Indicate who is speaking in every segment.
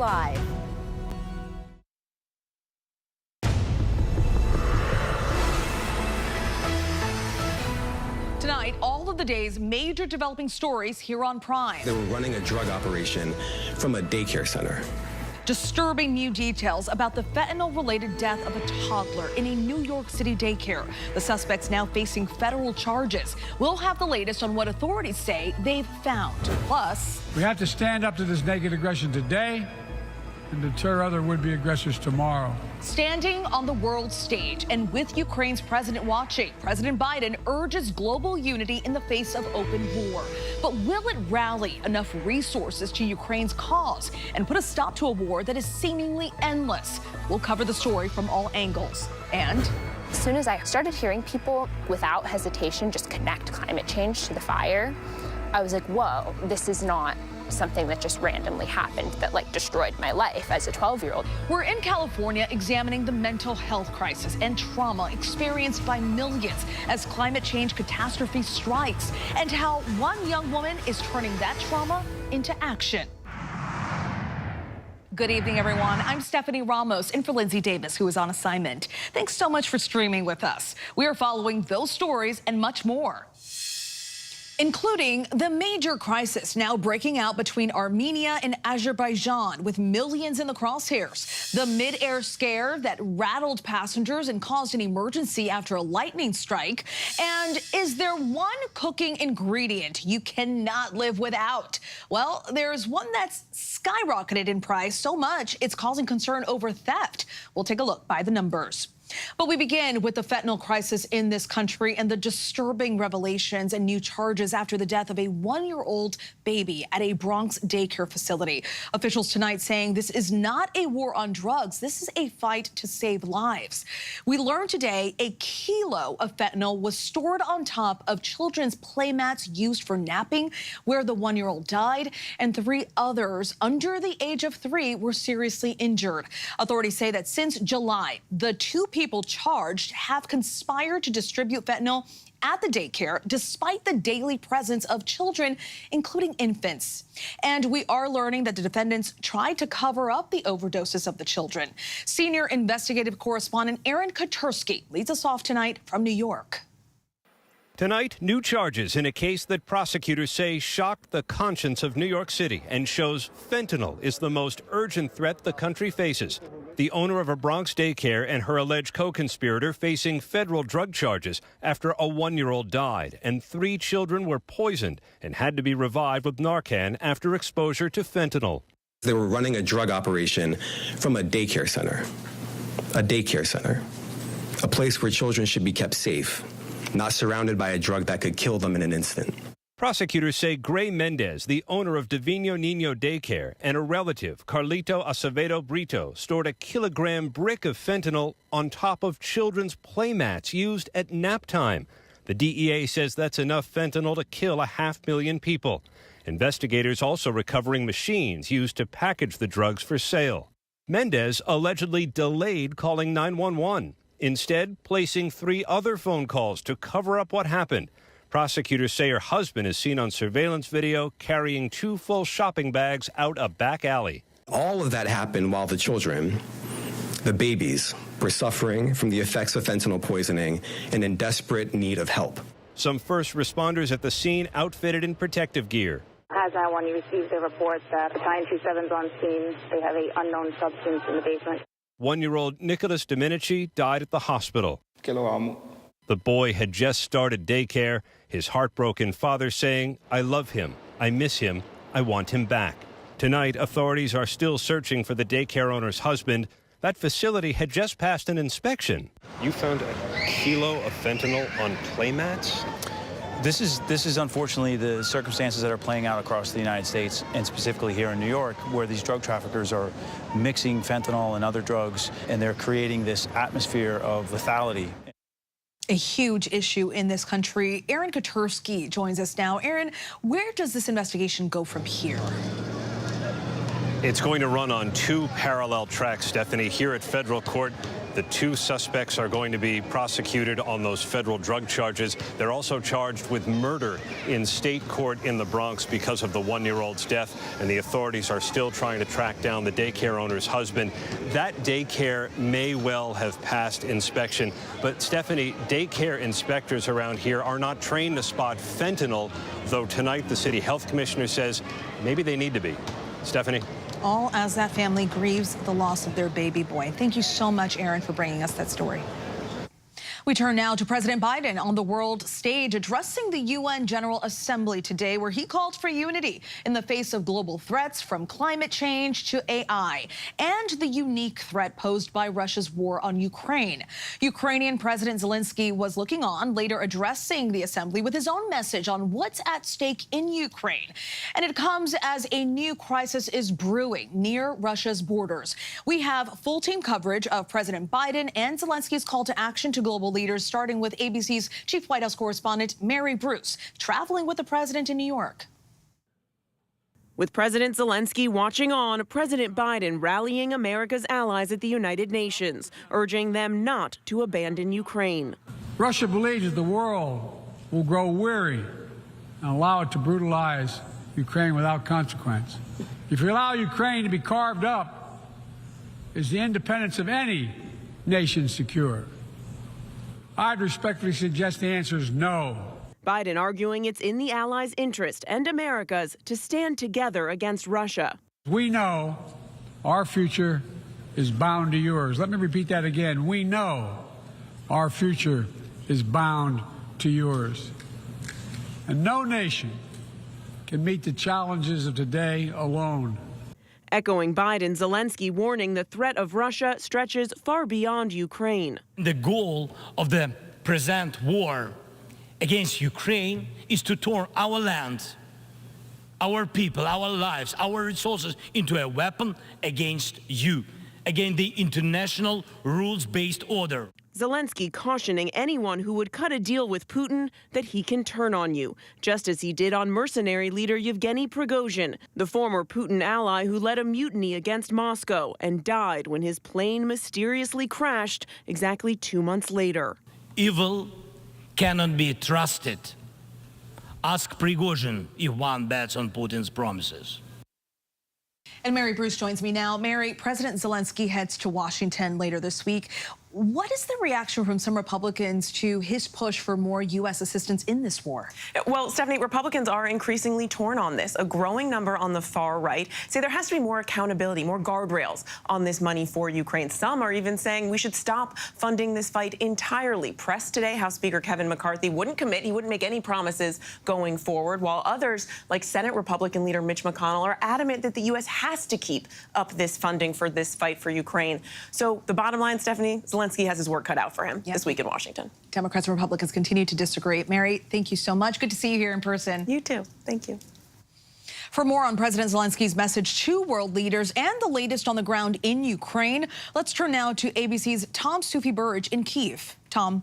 Speaker 1: Live.
Speaker 2: Tonight, all of the day's major developing stories here on Prime.
Speaker 3: They were running a drug operation from a daycare center.
Speaker 2: Disturbing new details about the fentanyl-related death of a toddler in a New York City daycare. The suspect's now facing federal charges. We'll have the latest on what authorities say they've found. Plus,
Speaker 4: we have to stand up to this naked aggression today and deter other would-be aggressors tomorrow.
Speaker 2: standing on the world stage and with Ukraine's president watching, President Biden urges global unity in the face of open war. But will it rally enough resources to Ukraine's cause and put a stop to a war that is seemingly endless? We'll cover the story from all angles. And
Speaker 1: as soon as I started hearing people without hesitation just connect climate change to the fire, I was like, whoa, this is not something that just randomly happened that destroyed my life as a 12-year-old.
Speaker 2: We're in California examining the mental health crisis and trauma experienced by millions as climate change catastrophe strikes, and how one young woman is turning that trauma into action. Good evening, everyone. I'm Stephanie Ramos, in for Lindsay Davis, who is on assignment. Thanks so much for streaming with us. We are following those stories and much more, including the major crisis now breaking out between Armenia and Azerbaijan, with millions in the crosshairs. The mid-air scare that rattled passengers and caused an emergency after a lightning strike. And is there one cooking ingredient you cannot live without? Well, there's one that's skyrocketed in price so much it's causing concern over theft. We'll take a look by the numbers. But we begin with the fentanyl crisis in this country and the disturbing revelations and new charges after the death of a one-year-old baby at a Bronx daycare facility. Officials tonight saying this is not a war on drugs. This is a fight to save lives. We learned today a kilo of fentanyl was stored on top of children's play mats used for napping, where the one-year-old died, and 3 others under the age of 3 were seriously injured. Authorities say that since July, the 2 people charged have conspired to distribute fentanyl at the daycare, despite the daily presence of children, including infants. And we are learning that the defendants tried to cover up the overdoses of the children. Senior investigative correspondent Aaron Katursky leads us off tonight from New York.
Speaker 5: Tonight, new charges in a case that prosecutors say shocked the conscience of New York City and shows fentanyl is the most urgent threat the country faces. The owner of a Bronx daycare and her alleged co-conspirator facing federal drug charges after a 1-year-old died and 3 children were poisoned and had to be revived with Narcan after exposure to fentanyl.
Speaker 3: They were running a drug operation from a daycare center. A daycare center. A place where children should be kept safe, not surrounded by a drug that could kill them in an instant.
Speaker 5: Prosecutors say Gray Mendez, the owner of Divino Niño Daycare, and a relative, Carlito Acevedo Brito, stored a kilogram brick of fentanyl on top of children's play mats used at nap time. The DEA says that's enough fentanyl to kill 500,000 people. Investigators also recovering machines used to package the drugs for sale. Mendez allegedly delayed calling 911. Instead, placing 3 other phone calls to cover up what happened. Prosecutors say her husband is seen on surveillance video carrying 2 full shopping bags out a back alley.
Speaker 3: All of that happened while the children, the babies, were suffering from the effects of fentanyl poisoning and in desperate need of help.
Speaker 5: Some first responders at the scene outfitted in protective gear.
Speaker 6: As 911, you received a report that Battalion 27's on scene. They have an unknown substance in the basement.
Speaker 5: 1-year-old Nicholas Domenici died at the hospital. The boy had just started daycare, his heartbroken father saying, "I love him, I miss him, I want him back." Tonight, authorities are still searching for the daycare owner's husband. That facility had just passed an inspection. You found a kilo of fentanyl on play mats?
Speaker 7: This is unfortunately the circumstances that are playing out across the United States, and specifically here in New York, where these drug traffickers are mixing fentanyl and other drugs, and they're creating this atmosphere of lethality.
Speaker 2: A huge issue in this country. Aaron Katursky joins us now. Aaron, where does this investigation go from here?
Speaker 5: It's going to run on 2 parallel tracks, Stephanie. Here at federal court, The 2 suspects are going to be prosecuted on those federal drug charges. They're also charged with murder in state court in the Bronx because of the 1-year-old's death, and the authorities are still trying to track down the daycare owner's husband. That daycare may well have passed inspection, but Stephanie, daycare inspectors around here are not trained to spot fentanyl, though tonight the city health commissioner says maybe they need to be. Stephanie?
Speaker 2: All as that family grieves the loss of their baby boy. Thank you so much, Aaron, for bringing us that story. We turn now to President Biden on the world stage, addressing the UN General Assembly today, where he called for unity in the face of global threats from climate change to AI and the unique threat posed by Russia's war on Ukraine. Ukrainian President Zelenskyy was looking on, later addressing the assembly with his own message on what's at stake in Ukraine. And it comes as a new crisis is brewing near Russia's borders. We have full team coverage of President Biden and Zelenskyy's call to action to global leaders, starting with ABC's chief White House correspondent Mary Bruce, traveling with the president in New York.
Speaker 8: With President Zelenskyy watching on, President Biden rallying America's allies at the United Nations, urging them not to abandon Ukraine.
Speaker 4: Russia believes that the world will grow weary and allow it to brutalize Ukraine without consequence. If you allow Ukraine to be carved up, is the independence of any nation secure? I'd respectfully suggest the answer is no.
Speaker 8: Biden arguing it's in the allies' interest and America's to stand together against Russia.
Speaker 4: We know our future is bound to yours. Let me repeat that again. We know our future is bound to yours. And no nation can meet the challenges of today alone.
Speaker 8: Echoing Biden, Zelenskyy warning the threat of Russia stretches far beyond Ukraine.
Speaker 9: The goal of the present war against Ukraine is to turn our land, our people, our lives, our resources into a weapon against you, against the international rules-based order.
Speaker 8: Zelenskyy cautioning anyone who would cut a deal with Putin that he can turn on you, just as he did on mercenary leader Yevgeny Prigozhin, the former Putin ally who led a mutiny against Moscow and died when his plane mysteriously crashed exactly 2 months later.
Speaker 9: Evil cannot be trusted. Ask Prigozhin if one bets on Putin's promises.
Speaker 2: And Mary Bruce joins me now. Mary, President Zelenskyy heads to Washington later this week. What is the reaction from some Republicans to his push for more U.S. assistance in this war?
Speaker 10: Well, Stephanie, Republicans are increasingly torn on this. A growing number on the far right say there has to be more accountability, more guardrails on this money for Ukraine. Some are even saying we should stop funding this fight entirely. Pressed today, House Speaker Kevin McCarthy wouldn't commit. He wouldn't make any promises going forward, while others, like Senate Republican leader Mitch McConnell, are adamant that the U.S. has to keep up this funding for this fight for Ukraine. So the bottom line, Stephanie, Zelenskyy has his work cut out for him this week in Washington.
Speaker 2: Democrats and Republicans continue to disagree. Mary, thank you so much. Good to see you here in person.
Speaker 10: You too. Thank you.
Speaker 2: For more on President Zelensky's message to world leaders and the latest on the ground in Ukraine, let's turn now to ABC's Tom Sufi-Burge in Kyiv. Tom.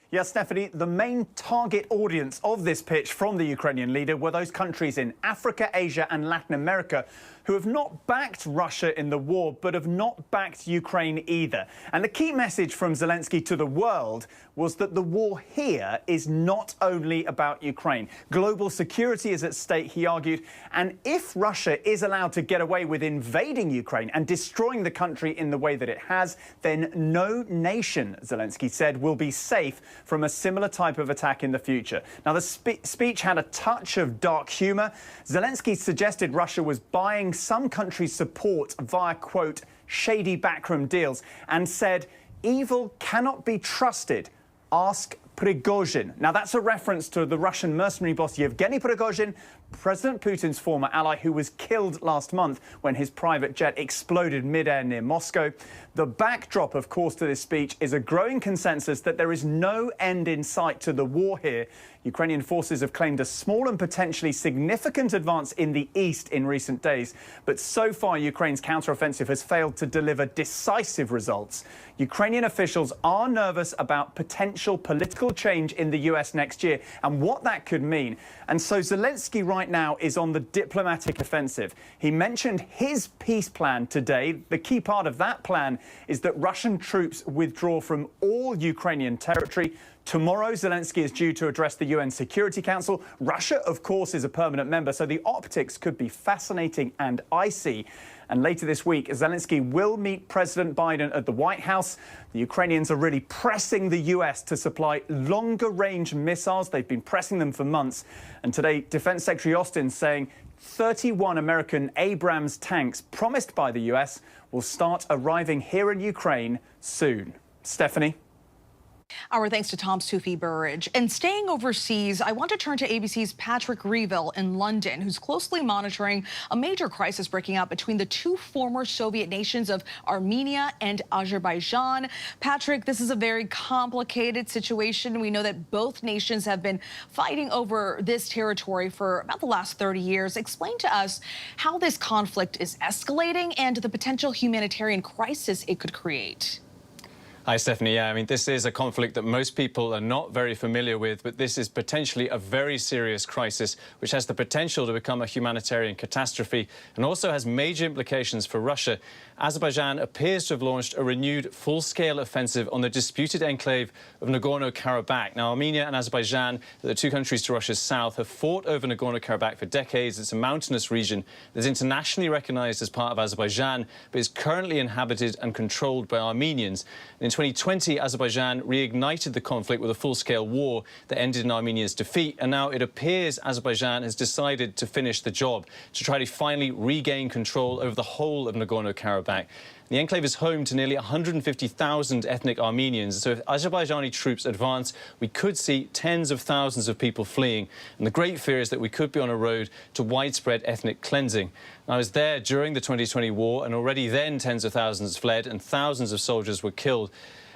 Speaker 11: Yes, Stephanie, the main target audience of this pitch from the Ukrainian leader were those countries in Africa, Asia and Latin America who have not backed Russia in the war, but have not backed Ukraine either. And the key message from Zelenskyy to the world was that the war here is not only about Ukraine. Global security is at stake, he argued, and if Russia is allowed to get away with invading Ukraine and destroying the country in the way that it has, then no nation, Zelenskyy said, will be safe from a similar type of attack in the future. Now, the speech had a touch of dark humour. Zelenskyy suggested Russia was buying some countries' support via, quote, shady backroom deals, and said, evil cannot be trusted. Ask Prigozhin. Now, that's a reference to the Russian mercenary boss Yevgeny Prigozhin, President Putin's former ally, who was killed last month when his private jet exploded mid-air near Moscow. The backdrop, of course, to this speech is a growing consensus that there is no end in sight to the war here. Ukrainian forces have claimed a small and potentially significant advance in the east in recent days, but so far Ukraine's counteroffensive has failed to deliver decisive results. Ukrainian officials are nervous about potential political change in the US next year and what that could mean. And so Zelenskyy right now is on the diplomatic offensive. He mentioned his peace plan today. The key part of that plan is that Russian troops withdraw from all Ukrainian territory. Tomorrow, Zelenskyy is due to address the UN Security Council. Russia, of course, is a permanent member, so the optics could be fascinating and icy. And later this week, Zelenskyy will meet President Biden at the White House. The Ukrainians are really pressing the US to supply longer-range missiles. They've been pressing them for months. And today, Defense Secretary Austin saying 31 American Abrams tanks promised by the US will start arriving here in Ukraine soon. Stephanie?
Speaker 2: Our thanks to Tom Sufi-Burridge. And staying overseas, I want to turn to ABC's Patrick Reeville in London, who's closely monitoring a major crisis breaking out between the two former Soviet nations of Armenia and Azerbaijan. Patrick, this is a very complicated situation. We know that both nations have been fighting over this territory for about the last 30 years. Explain to us how this conflict is escalating and the potential humanitarian crisis it could create.
Speaker 12: Hi, Stephanie. Yeah, I mean, this is a conflict that most people are not very familiar with, but this is potentially a very serious crisis, which has the potential to become a humanitarian catastrophe and also has major implications for Russia. Azerbaijan appears to have launched a renewed full-scale offensive on the disputed enclave of Nagorno-Karabakh. Now, Armenia and Azerbaijan, the two countries to Russia's south, have fought over Nagorno-Karabakh for decades. It's a mountainous region that's internationally recognized as part of Azerbaijan, but is currently inhabited and controlled by Armenians. In 2020, Azerbaijan reignited the conflict with a full-scale war that ended in Armenia's defeat, and now it appears Azerbaijan has decided to finish the job, to try to finally regain control over the whole of Nagorno-Karabakh. The enclave is home to nearly 150,000 ethnic Armenians, so if Azerbaijani troops advance, we could see tens of thousands of people fleeing, and the great fear is that we could be on a road to widespread ethnic cleansing. I was there during the 2020 war, and already then tens of thousands fled and thousands of soldiers were killed.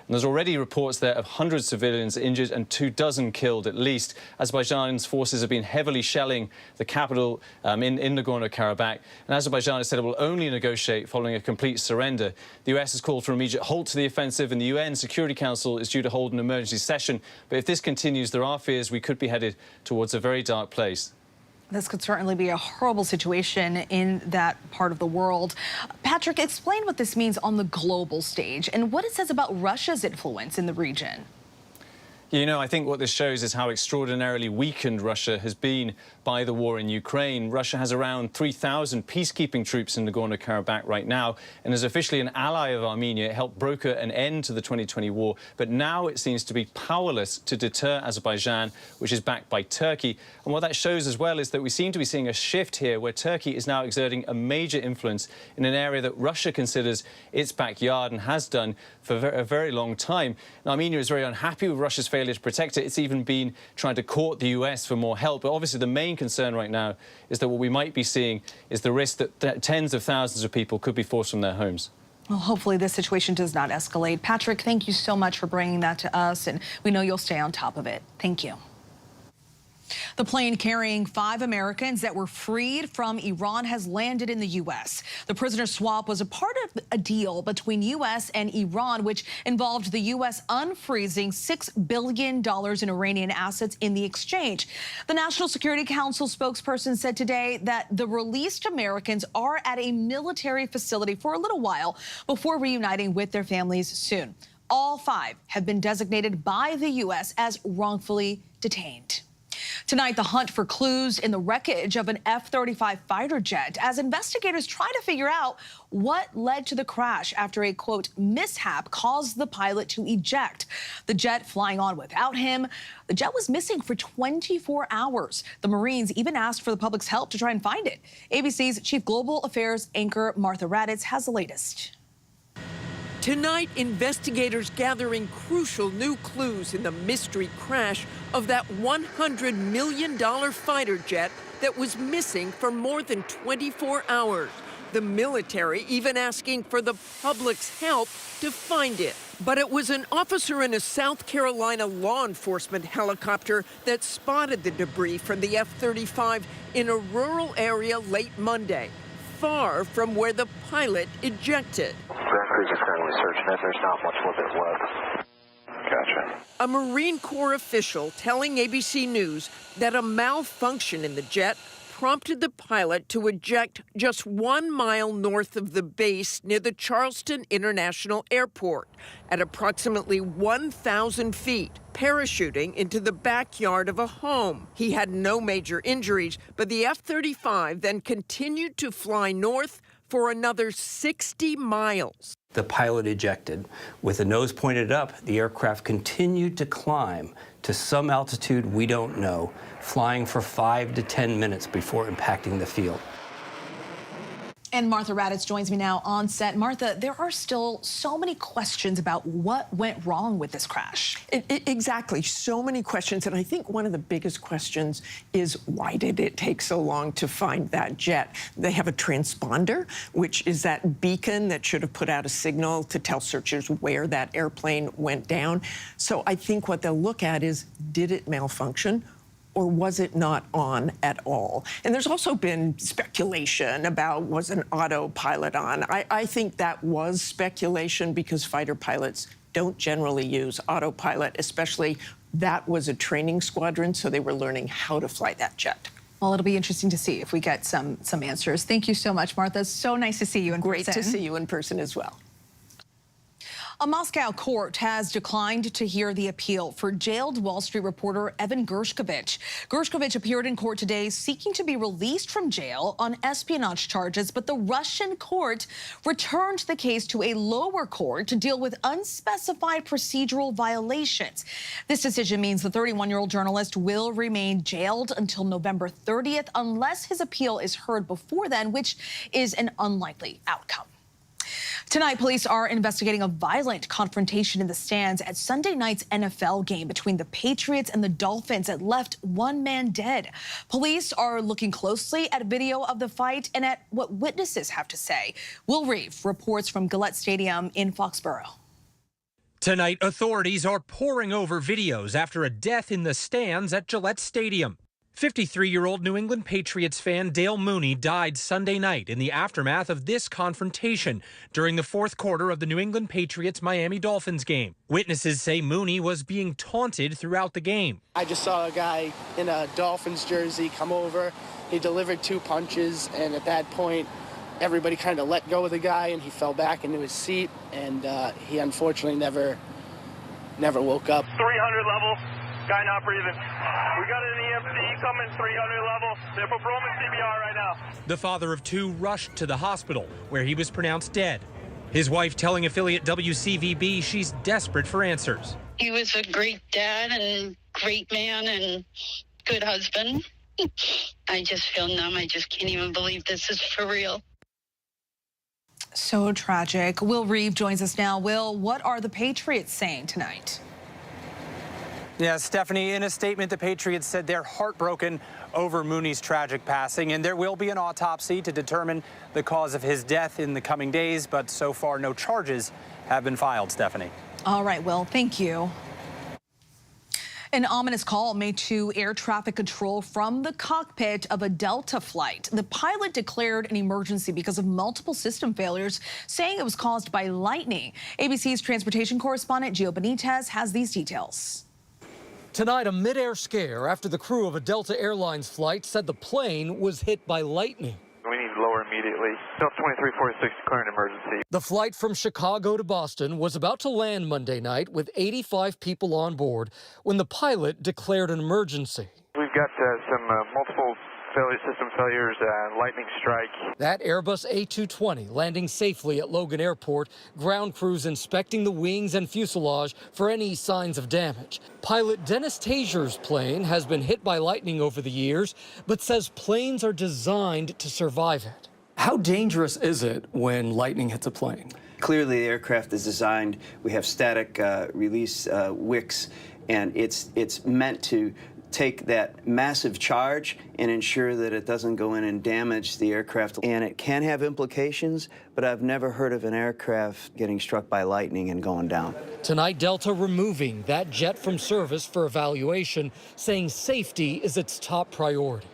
Speaker 12: And there's already reports there of hundreds of civilians injured and 24 killed at least. Azerbaijan's forces have been heavily shelling the capital in Nagorno-Karabakh. And Azerbaijan has said it will only negotiate following a complete surrender. The US has called for an immediate halt to the offensive, and the UN Security Council is due to hold an emergency session. But if this continues, there are fears we could be headed towards a very dark place.
Speaker 2: This could certainly be a horrible situation in that part of the world. Patrick, explain what this means on the global stage and what it says about Russia's influence in the region.
Speaker 12: You know, I think what this shows is how extraordinarily weakened Russia has been by the war in Ukraine. Russia has around 3,000 peacekeeping troops in Nagorno-Karabakh right now, and is officially an ally of Armenia. It helped broker an end to the 2020 war, but now it seems to be powerless to deter Azerbaijan, which is backed by Turkey. And what that shows as well is that we seem to be seeing a shift here where Turkey is now exerting a major influence in an area that Russia considers its backyard and has done for a very long time. Now, Armenia is very unhappy with Russia's failure to protect it. It's even been trying to court the US for more help. But obviously the main concern right now is that what we might be seeing is the risk that tens of thousands of people could be forced from their homes.
Speaker 2: Well, hopefully this situation does not escalate. Patrick, thank you so much for bringing that to us, and we know you'll stay on top of it. Thank you. The plane carrying 5 Americans that were freed from Iran has landed in the U.S. The prisoner swap was a part of a deal between U.S. and Iran, which involved the U.S. unfreezing $6 billion in Iranian assets in the exchange. The National Security Council spokesperson said today that the released Americans are at a military facility for a little while before reuniting with their families soon. All 5 have been designated by the U.S. as wrongfully detained. Tonight, the hunt for clues in the wreckage of an F-35 fighter jet as investigators try to figure out what led to the crash after a, quote, mishap caused the pilot to eject. The jet flying on without him. The jet was missing for 24 hours. The Marines even asked for the public's help to try and find it. ABC's Chief Global Affairs anchor Martha Raddatz has the latest.
Speaker 13: Tonight, investigators gathering crucial new clues in the mystery crash of that $100 million fighter jet that was missing for more than 24 hours. The military even asking for the public's help to find it. But it was an officer in a South Carolina law enforcement helicopter that spotted the debris from the F-35 in a rural area late Monday, far from where the pilot ejected.
Speaker 14: Crews is currently searching it. There's not much of it left. Gotcha.
Speaker 13: A Marine Corps official telling ABC News that a malfunction in the jet prompted the pilot to eject just 1 mile north of the base near the Charleston International Airport at approximately 1,000 feet, parachuting into the backyard of a home. He had no major injuries, but the F-35 then continued to fly north for another 60 miles.
Speaker 15: The pilot ejected. With the nose pointed up, the aircraft continued to climb to some altitude we don't know, flying for 5 to 10 minutes before impacting the field.
Speaker 2: And Martha Raddatz joins me now on set. Martha, there are still so many questions about what went wrong with this crash.
Speaker 10: Exactly. So many questions. And I think one of the biggest questions is, why did it take so long to find that jet? They have a transponder, which is that beacon that should have put out a signal to tell searchers where that airplane went down. So I think what they'll look at is, did it malfunction? Or was it not on at all? And there's also been speculation about, was an autopilot on? I think that was speculation because fighter pilots don't generally use autopilot, especially that was a training squadron, so they were learning how to fly that jet.
Speaker 2: Well, it'll be interesting to see if we get some answers. Thank you so much, Martha. So nice to see you in person.
Speaker 10: Great to see you in person as well.
Speaker 2: A Moscow court has declined to hear the appeal for jailed Wall Street reporter Evan Gershkovich. Gershkovich appeared in court today seeking to be released from jail on espionage charges, but the Russian court returned the case to a lower court to deal with unspecified procedural violations. This decision means the 31-year-old journalist will remain jailed until November 30th unless his appeal is heard before then, which is an unlikely outcome. Tonight, police are investigating a violent confrontation in the stands at Sunday night's NFL game between the Patriots and the Dolphins that left one man dead. Police are looking closely at video of the fight and at what witnesses have to say. Will Reeve reports from Gillette Stadium in Foxborough.
Speaker 16: Tonight, authorities are poring over videos after a death in the stands at Gillette Stadium. 53-year-old New England Patriots fan Dale Mooney died Sunday night in the aftermath of this confrontation during the fourth quarter of the New England Patriots-Miami Dolphins game. Witnesses say Mooney was being taunted throughout the game.
Speaker 17: I just saw a guy in a Dolphins jersey come over. He delivered 2 punches, and at that point, everybody kind of let go of the guy, and he fell back into his seat, and he unfortunately never woke up.
Speaker 18: 300 level. Guy not breathing. We got an EMT coming, 300 level. They're performing CPR right now.
Speaker 16: The father of 2 rushed to the hospital, where he was pronounced dead. His wife telling affiliate WCVB she's desperate for answers.
Speaker 19: He was a great dad and great man and good husband. I just feel numb. I just can't even believe this is for real.
Speaker 2: So tragic. Will Reeve joins us now. Will, what are the Patriots saying tonight?
Speaker 7: Yeah, Stephanie, in a statement, the Patriots said they're heartbroken over Mooney's tragic passing, and there will be an autopsy to determine the cause of his death in the coming days, but so far no charges have been filed, Stephanie.
Speaker 2: All right, Will, thank you. An ominous call made to air traffic control from the cockpit of a Delta flight. The pilot declared an emergency because of multiple system failures, saying it was caused by lightning. ABC's transportation correspondent Gio Benitez has these details.
Speaker 20: Tonight, a mid-air scare after the crew of a Delta Airlines flight said the plane was hit by lightning.
Speaker 14: We need to lower immediately. Delta 2346, declaring emergency.
Speaker 20: The flight from Chicago to Boston was about to land Monday night with 85 people on board when the pilot declared an emergency.
Speaker 14: We've got some multiple system failures, lightning strike.
Speaker 20: That Airbus A220 landing safely at Logan Airport, ground crews inspecting the wings and fuselage for any signs of damage. Pilot Dennis Tazier's plane has been hit by lightning over the years, but says planes are designed to survive it. How dangerous is it when lightning hits a plane?
Speaker 21: Clearly, the aircraft is designed, we have static release wicks, and it's meant to take that massive charge and ensure that it doesn't go in and damage the aircraft. And it can have implications, but I've never heard of an aircraft getting struck by lightning and going down.
Speaker 20: Tonight, Delta removing that jet from service for evaluation, saying safety is its top priority.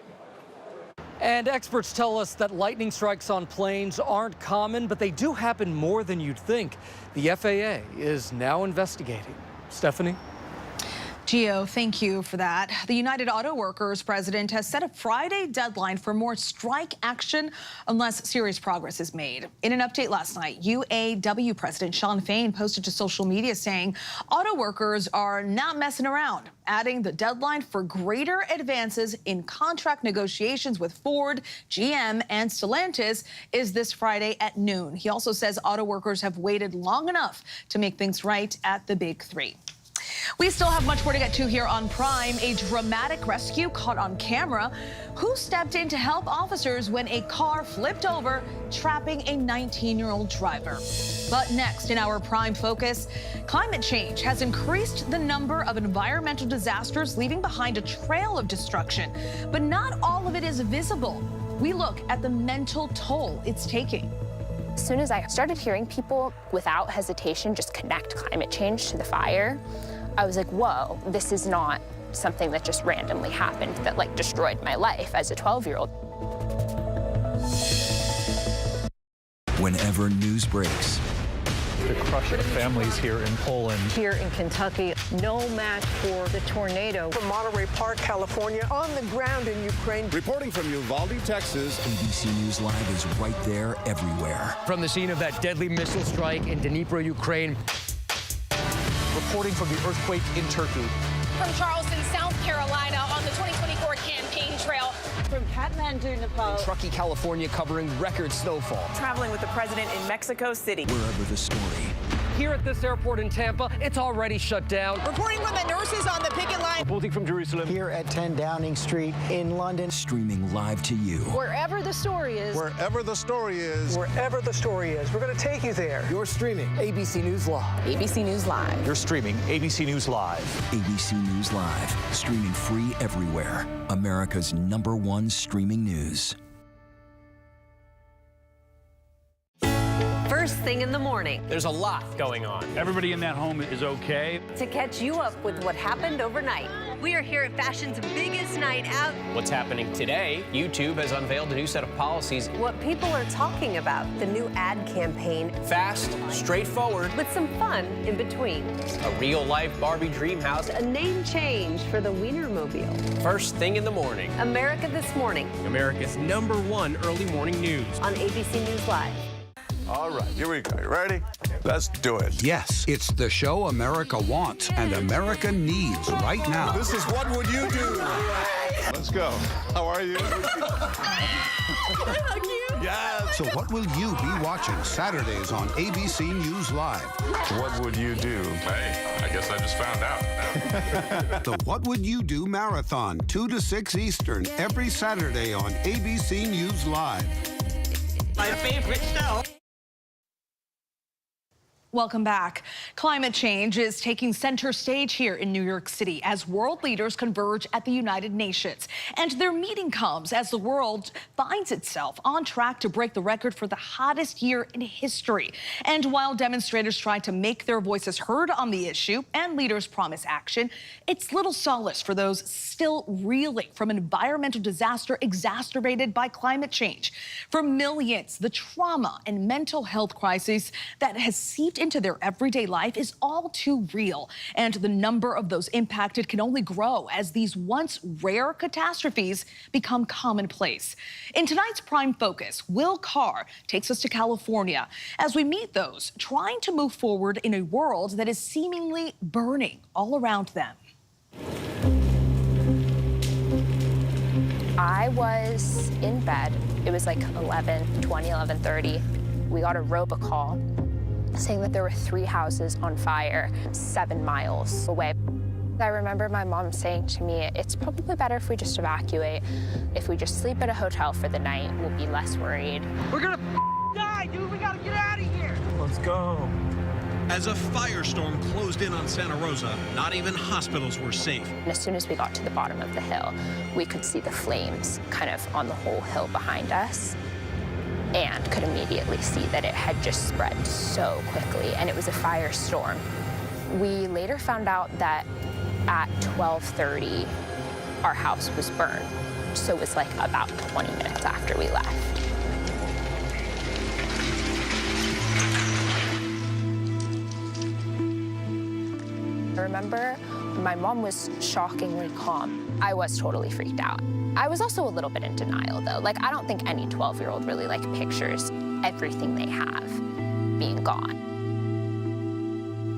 Speaker 20: And experts tell us that lightning strikes on planes aren't common, but they do happen more than you'd think. The FAA is now investigating. Stephanie?
Speaker 2: Gio, thank you for that. The United Auto Workers president has set a Friday deadline for more strike action unless serious progress is made. In an update last night, UAW President Shawn Fain posted to social media saying auto workers are not messing around, adding the deadline for greater advances in contract negotiations with Ford, GM, and Stellantis is this Friday at noon. He also says auto workers have waited long enough to make things right at the Big Three. We still have much more to get to here on Prime. A dramatic rescue caught on camera. Who stepped in to help officers when a car flipped over, trapping a 19-year-old driver? But next in our Prime Focus, climate change has increased the number of environmental disasters, leaving behind a trail of destruction. But not all of it is visible. We look at the mental toll it's taking.
Speaker 1: As soon as I started hearing people without hesitation just connect climate change to the fire, I was like, whoa, this is not something that just randomly happened that like destroyed my life as a 12-year-old.
Speaker 22: Whenever news breaks,
Speaker 23: the crushing families here in Poland.
Speaker 24: Here in Kentucky, no match for the tornado.
Speaker 25: From Monterey Park, California, on the ground in Ukraine.
Speaker 26: Reporting from Uvalde, Texas.
Speaker 22: ABC News Live is right there everywhere.
Speaker 27: From the scene of that deadly missile strike in Dnipro, Ukraine.
Speaker 23: Reporting from the earthquake in Turkey.
Speaker 28: From Charleston, South Carolina, on the 2024 campaign trail.
Speaker 24: From Kathmandu, Nepal.
Speaker 27: In Truckee, California, covering record snowfall.
Speaker 10: Traveling with the president in Mexico City.
Speaker 22: Wherever the story.
Speaker 27: Here at this airport in Tampa, it's already shut down.
Speaker 28: Reporting from the nurses on the picket line.
Speaker 23: Reporting from Jerusalem.
Speaker 25: Here at 10 Downing Street in London.
Speaker 22: Streaming live to you.
Speaker 24: Wherever the story is.
Speaker 26: Wherever the story is.
Speaker 25: Wherever the story is. We're going to take you there.
Speaker 27: You're streaming ABC News Live.
Speaker 10: ABC News Live.
Speaker 23: You're streaming ABC News Live.
Speaker 22: ABC News Live. Streaming free everywhere. America's #1 streaming news.
Speaker 29: First thing in the morning.
Speaker 27: There's a lot going on.
Speaker 23: Everybody in that home is okay.
Speaker 29: To catch you up with what happened overnight. We are here at fashion's biggest night out.
Speaker 27: What's happening today? YouTube has unveiled a new set of policies.
Speaker 29: What people are talking about, the new ad campaign.
Speaker 27: Fast, straightforward.
Speaker 29: With some fun in between.
Speaker 27: A real-life Barbie dream house.
Speaker 29: A name change for the Wienermobile.
Speaker 27: First thing in the morning.
Speaker 29: America This Morning.
Speaker 5: America's #1 early morning news.
Speaker 29: On ABC News Live.
Speaker 26: All right, here we go. You ready? Let's do it.
Speaker 30: Yes, it's the show America wants and America needs right now.
Speaker 26: This is What Would You Do? Let's go. How are you? Yes.
Speaker 30: So what will you be watching Saturdays on ABC News Live?
Speaker 26: What would you do?
Speaker 31: Hey, I guess I just found out.
Speaker 30: The What Would You Do Marathon, 2 to 6 Eastern, every Saturday on ABC News Live.
Speaker 29: My favorite show.
Speaker 2: Welcome back. Climate change is taking center stage here in New York City as world leaders converge at the United Nations. And their meeting comes as the world finds itself on track to break the record for the hottest year in history. And while demonstrators try to make their voices heard on the issue and leaders promise action, it's little solace for those still reeling from an environmental disaster exacerbated by climate change. For millions, the trauma and mental health crisis that has seeped into their everyday life is all too real, and the number of those impacted can only grow as these once rare catastrophes become commonplace. In tonight's Prime Focus, Will Carr takes us to California as we meet those trying to move forward in a world that is seemingly burning all around them.
Speaker 1: I was in bed. It was like 11:30. We got a robocall saying that there were 3 houses on fire 7 miles away. I remember my mom saying to me, it's probably better if we just evacuate. If we just sleep at a hotel for the night, we'll be less worried.
Speaker 29: We're gonna die, dude. We gotta get out of here.
Speaker 23: Let's go.
Speaker 32: As a firestorm closed in on Santa Rosa, not even hospitals were safe.
Speaker 1: And as soon as we got to the bottom of the hill, we could see the flames kind of on the whole hill behind us, and could immediately see that it had just spread so quickly, and it was a firestorm. We later found out that at 12:30, our house was burned. So it was like about 20 minutes after we left. I remember My mom was shockingly calm. I was totally freaked out. I was also a little bit in denial, though. Like, I don't think any 12-year-old really, like, pictures everything they have being gone.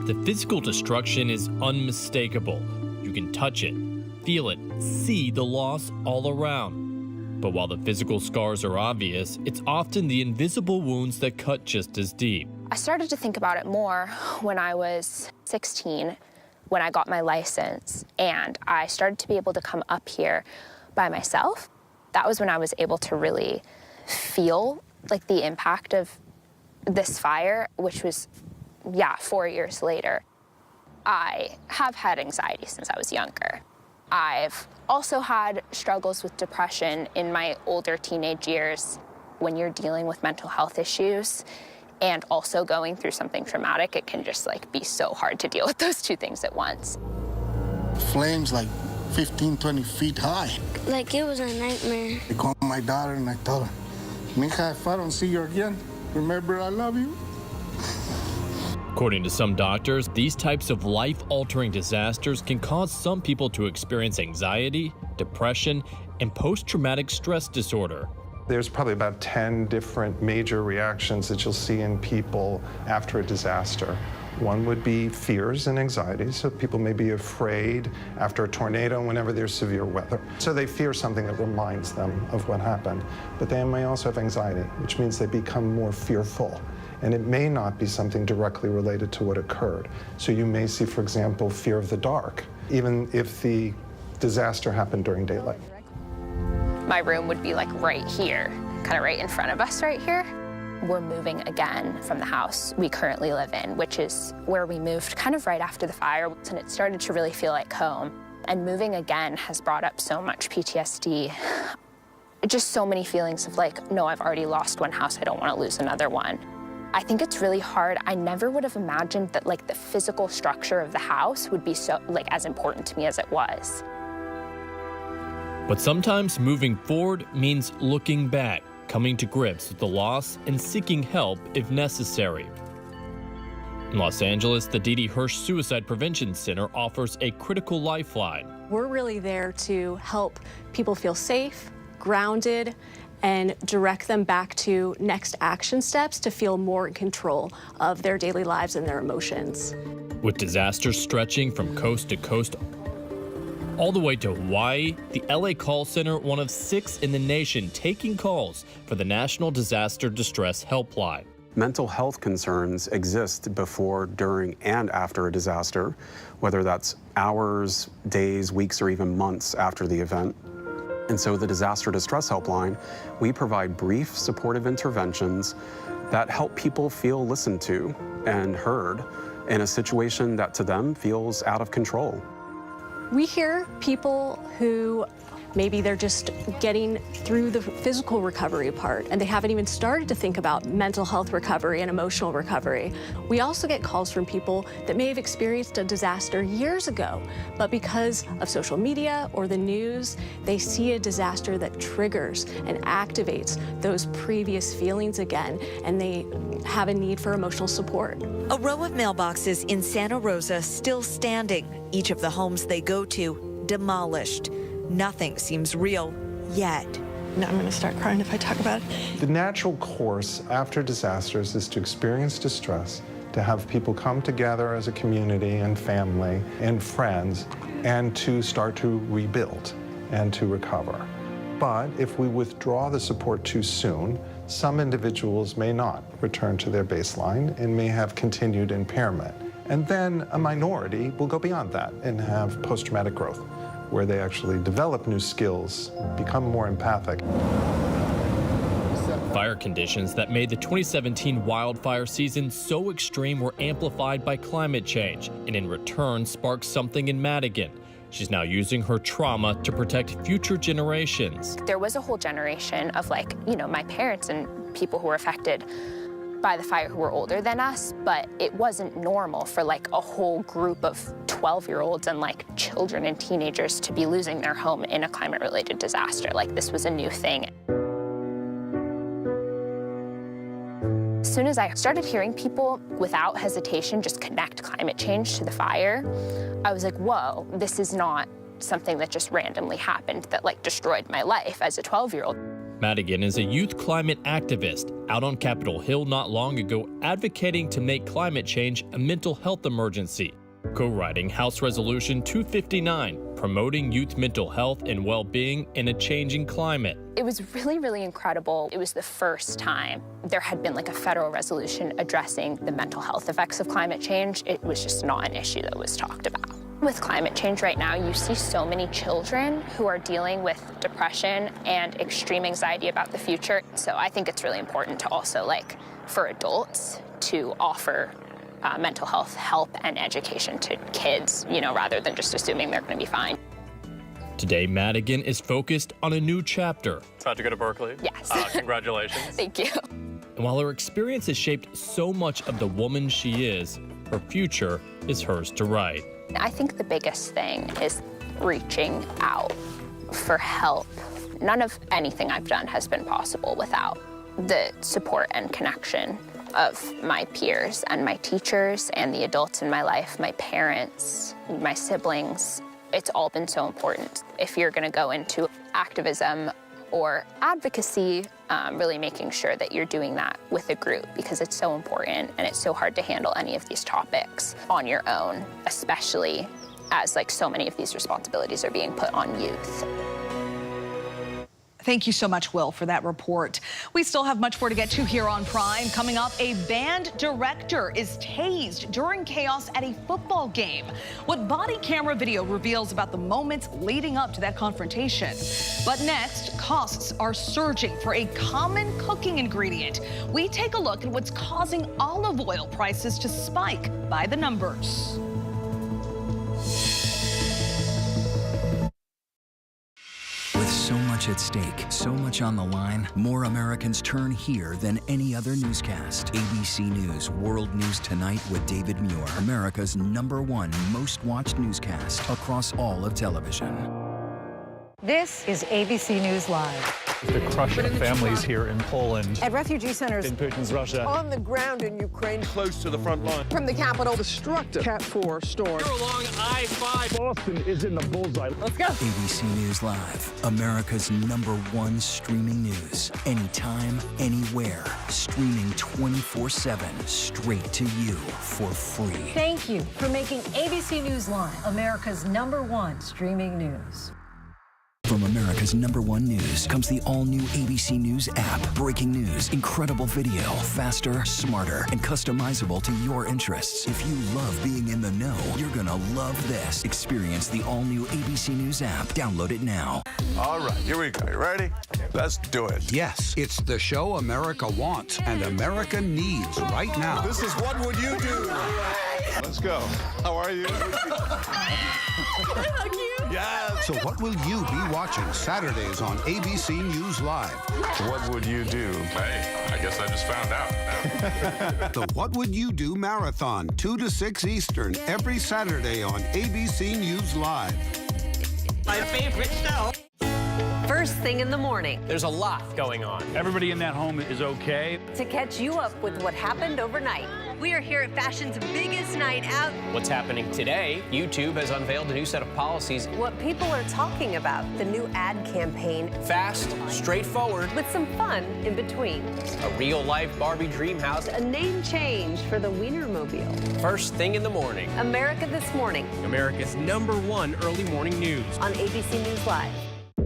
Speaker 3: The physical destruction is unmistakable. You can touch it, feel it, see the loss all around. But while the physical scars are obvious, it's often the invisible wounds that cut just as deep.
Speaker 1: I started to think about it more when I was 16, when I got my license, and I started to be able to come up here by myself. That was when I was able to really feel like the impact of this fire, which was, 4 years later. I have had anxiety since I was younger. I've also had struggles with depression in my older teenage years. When you're dealing with mental health issues and also going through something traumatic, it can just like be so hard to deal with those two things at once.
Speaker 4: Flames like 15, 20 feet high.
Speaker 6: Like it was a nightmare.
Speaker 4: I called my daughter and I told her, Mija, if I don't see you again, remember I love you.
Speaker 3: According to some doctors, these types of life-altering disasters can cause some people to experience anxiety, depression, and post-traumatic stress disorder.
Speaker 8: There's probably about 10 different major reactions that you'll see in people after a disaster. One would be fears and anxiety, so people may be afraid after a tornado whenever there's severe weather. So they fear something that reminds them of what happened. But they may also have anxiety, which means they become more fearful. And it may not be something directly related to what occurred. So you may see, for example, fear of the dark, even if the disaster happened during daylight.
Speaker 1: My room would be like right here, kind of right in front of us right here. We're moving again from the house we currently live in, which is where we moved kind of right after the fire, and it started to really feel like home. And moving again has brought up so much PTSD, just so many feelings of like, no, I've already lost one house, I don't want to lose another one. I think it's really hard. I never would have imagined that like the physical structure of the house would be so like as important to me as it was.
Speaker 3: But sometimes moving forward means looking back, coming to grips with the loss and seeking help if necessary. In Los Angeles, the Dee Dee Hirsch Suicide Prevention Center offers a critical lifeline.
Speaker 9: We're really there to help people feel safe, grounded, and direct them back to next action steps to feel more in control of their daily lives and their emotions.
Speaker 3: With disasters stretching from coast to coast all the way to Hawaii, the LA Call Center, one of 6 in the nation taking calls for the National Disaster Distress Helpline.
Speaker 11: Mental health concerns exist before, during, and after a disaster, whether that's hours, days, weeks, or even months after the event. And so the Disaster Distress Helpline, we provide brief supportive interventions that help people feel listened to and heard in a situation that to them feels out of control.
Speaker 9: We hear people who maybe they're just getting through the physical recovery part and they haven't even started to think about mental health recovery and emotional recovery. We also get calls from people that may have experienced a disaster years ago, but because of social media or the news, they see a disaster that triggers and activates those previous feelings again, and they have a need for emotional support.
Speaker 12: A row of mailboxes in Santa Rosa still standing, each of the homes they go to demolished. Nothing seems real yet.
Speaker 9: Now I'm going to start crying if I talk about it.
Speaker 8: The natural course after disasters is to experience distress, to have people come together as a community and family and friends, and to start to rebuild and to recover. But if we withdraw the support too soon, some individuals may not return to their baseline and may have continued impairment. And then a minority will go beyond that and have post-traumatic growth, where they actually develop new skills, become more empathic.
Speaker 3: Fire conditions that made the 2017 wildfire season so extreme were amplified by climate change, and in return sparked something in Madigan. She's now using her trauma to protect future generations.
Speaker 1: There was a whole generation of like, my parents and people who were affected by the fire who were older than us, but it wasn't normal for like a whole group of 12-year-olds and like children and teenagers to be losing their home in a climate-related disaster. Like this was a new thing. As soon as I started hearing people without hesitation just connect climate change to the fire, I was like, whoa, this is not something that just randomly happened that like destroyed my life as a 12-year-old.
Speaker 3: Madigan is a youth climate activist out on Capitol Hill not long ago advocating to make climate change a mental health emergency, co-writing House Resolution 259, promoting youth mental health and well-being in a changing climate.
Speaker 1: It was really, really incredible. It was the first time there had been like a federal resolution addressing the mental health effects of climate change. It was just not an issue that was talked about. With climate change right now, you see so many children who are dealing with depression and extreme anxiety about the future. So I think it's really important to also, like, for adults to offer mental health help and education to kids, you know, rather than just assuming they're going to be fine.
Speaker 3: Today, Madigan is focused on a new chapter.
Speaker 7: About to go to Berkeley?
Speaker 1: Yes.
Speaker 7: Congratulations.
Speaker 1: Thank you.
Speaker 3: And while her experience has shaped so much of the woman she is, her future is hers to write.
Speaker 1: I think the biggest thing is reaching out for help. None of anything I've done has been possible without the support and connection of my peers and my teachers and the adults in my life, my parents, my siblings. It's all been so important. If you're going to go into activism or advocacy, really making sure that you're doing that with a group, because it's so important and it's so hard to handle any of these topics on your own, especially as like so many of these responsibilities are being put on youth.
Speaker 2: Thank you so much, Will, for that report. We still have much more to get to here on Prime. Coming up, a band director is tased during chaos at a football game. What body camera video reveals about the moments leading up to that confrontation. But next, costs are surging for a common cooking ingredient. We take a look at what's causing olive oil prices to spike by the numbers.
Speaker 22: With so much at stake, so much on the line, more Americans turn here than any other newscast. ABC News World News Tonight with David Muir, America's #1 most watched newscast across all of television.
Speaker 29: This is ABC News Live.
Speaker 32: The crush of families here in Poland.
Speaker 29: At refugee centers
Speaker 32: In Putin's Russia.
Speaker 25: On the ground in Ukraine.
Speaker 32: Close to the front line.
Speaker 25: From the capital. Destructive Cat 4 storm.
Speaker 32: You're along I-5.
Speaker 25: Boston is in the bullseye. Let's go.
Speaker 22: ABC News Live, America's #1 streaming news. Anytime, anywhere. Streaming 24/7, straight to you for free.
Speaker 29: Thank you for making ABC News Live America's #1 streaming news.
Speaker 22: From America's #1 news comes the all-new ABC News app. Breaking news, incredible video, faster, smarter, and customizable to your interests. If you love being in the know, you're gonna love this. Experience the all-new ABC News app. Download it now.
Speaker 31: All right, here we go. You ready? Let's do it.
Speaker 30: Yes, it's the show America wants and America needs right now.
Speaker 31: This is What Would You Do? Let's go. How are you? Yes.
Speaker 30: So what will you be watching Saturdays on ABC News Live?
Speaker 31: What would you do? Hey, I guess I just found out.
Speaker 30: The What Would You Do Marathon, 2 to 6 Eastern, every Saturday on ABC News Live.
Speaker 29: My favorite show. First thing in the morning.
Speaker 27: There's a lot going on.
Speaker 32: Everybody in that home is okay.
Speaker 29: To catch you up with what happened overnight. We are here at fashion's biggest night out.
Speaker 27: What's happening today? YouTube has unveiled a new set of policies.
Speaker 29: What people are talking about, the new ad campaign.
Speaker 27: Fast, straightforward.
Speaker 29: With some fun in between.
Speaker 27: A real-life Barbie dream house.
Speaker 29: A name change for the Wienermobile.
Speaker 27: First thing in the morning.
Speaker 29: America This Morning.
Speaker 27: America's #1 early morning news.
Speaker 29: On ABC News Live.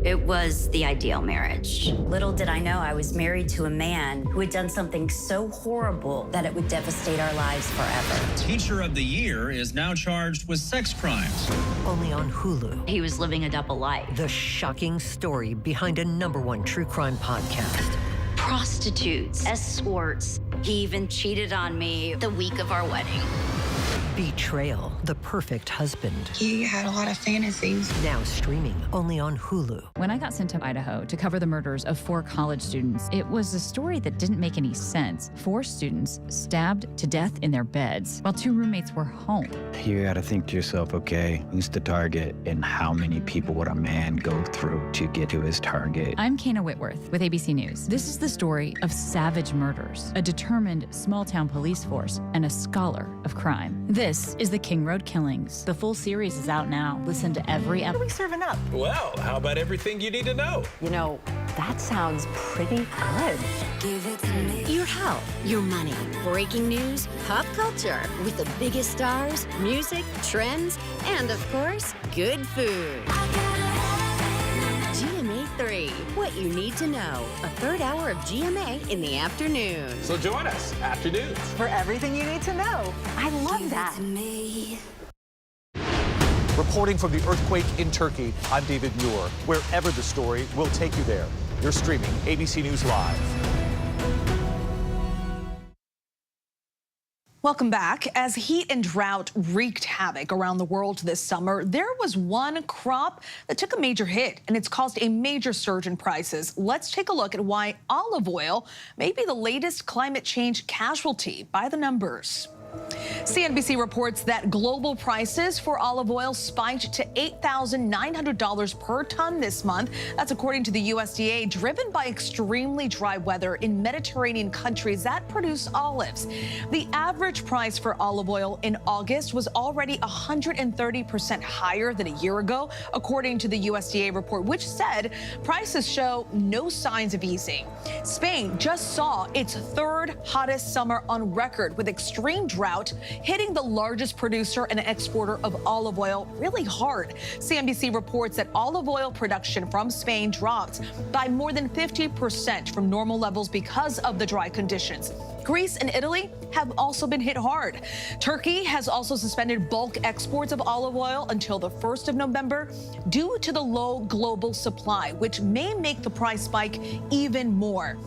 Speaker 13: It was the ideal marriage. Little did I know I was married to a man who had done something so horrible that it would devastate our lives forever.
Speaker 14: Teacher of the Year is now charged with sex crimes.
Speaker 29: Only on Hulu.
Speaker 13: He was living a double life.
Speaker 29: The shocking story behind a #1 true crime podcast.
Speaker 13: Prostitutes, escorts. He even cheated on me the week of our wedding.
Speaker 5: Betrayal, the perfect husband.
Speaker 7: He had a lot of fantasies.
Speaker 5: Now streaming only on Hulu.
Speaker 10: When I got sent to Idaho to cover the murders of 4 college students, it was a story that didn't make any sense. 4 students stabbed to death in their beds while 2 roommates were home.
Speaker 15: You gotta think to yourself, okay, who's the target and how many people would a man go through to get to his target?
Speaker 10: I'm Kana Whitworth with ABC News. This is the story of savage murders, a determined small-town police force, and a scholar of crime. This is the King Road Killings. The full series is out now. Listen to every episode.
Speaker 7: What are we serving up?
Speaker 16: Well, how about everything you need to know?
Speaker 7: You know, that sounds pretty good.
Speaker 17: Give it to me. Your health, your money, breaking news, pop culture, with the biggest stars, music, trends, and of course, good food. GMA 3, what you need to know. A third hour of GMA in the afternoon.
Speaker 16: So join us, afternoons.
Speaker 7: For everything you need to know. I love that.
Speaker 23: Reporting from the earthquake in Turkey, I'm David Muir. Wherever the story, we'll take you there. You're streaming ABC News Live.
Speaker 2: Welcome back. As heat and drought wreaked havoc around the world this summer, there was one crop that took a major hit, and it's caused a major surge in prices. Let's take a look at why olive oil may be the latest climate change casualty by the numbers. CNBC reports that global prices for olive oil spiked to $8,900 per ton this month. That's according to the USDA, driven by extremely dry weather in Mediterranean countries that produce olives. The average price for olive oil in August was already 130% higher than a year ago, according to the USDA report, which said prices show no signs of easing. Spain just saw its 3rd hottest summer on record, with extreme drought hitting the largest producer and exporter of olive oil really hard. CNBC reports that olive oil production from Spain dropped by more than 50% from normal levels because of the dry conditions. Greece and Italy have also been hit hard. Turkey has also suspended bulk exports of olive oil until the 1st of November due to the low global supply, which may make the price spike even more.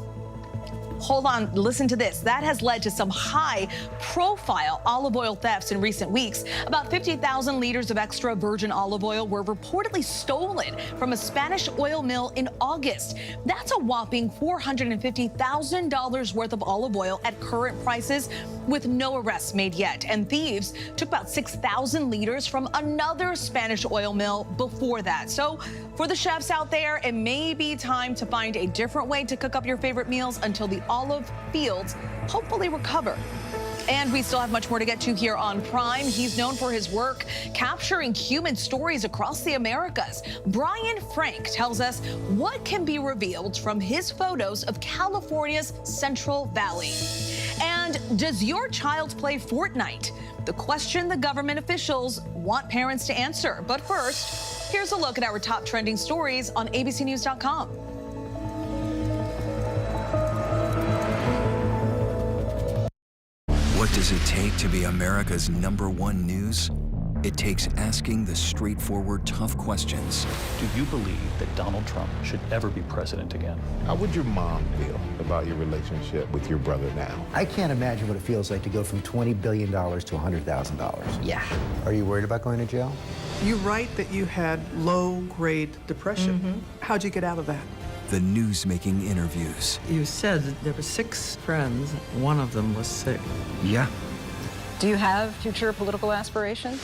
Speaker 2: Hold on, listen to this. That has led to some high-profile olive oil thefts in recent weeks. About 50,000 liters of extra virgin olive oil were reportedly stolen from a Spanish oil mill in August. That's a whopping $450,000 worth of olive oil at current prices, with no arrests made yet. And thieves took about 6,000 liters from another Spanish oil mill before that. So for the chefs out there, it may be time to find a different way to cook up your favorite meals until the olive fields hopefully recover. And we still have much more to get to here on Prime. He's known for his work capturing human stories across the Americas. Brian Frank tells us what can be revealed from his photos of California's Central Valley. And does your child play Fortnite? The question the government officials want parents to answer. But first, here's a look at our top trending stories on abcnews.com.
Speaker 22: What does it take to be America's #1 news? It takes asking the straightforward, tough questions.
Speaker 17: Do you believe that Donald Trump should ever be president again?
Speaker 18: How would your mom feel about your relationship with your brother now?
Speaker 19: I can't imagine what it feels like to go from $20 billion to $100,000. Yeah. Are you worried about going to jail?
Speaker 20: You write that you had low-grade depression.
Speaker 19: Mm-hmm.
Speaker 20: How'd you get out of that?
Speaker 22: The news-making interviews.
Speaker 20: You said that there were 6 friends. One of them was sick.
Speaker 22: Yeah.
Speaker 21: Do you have future political aspirations?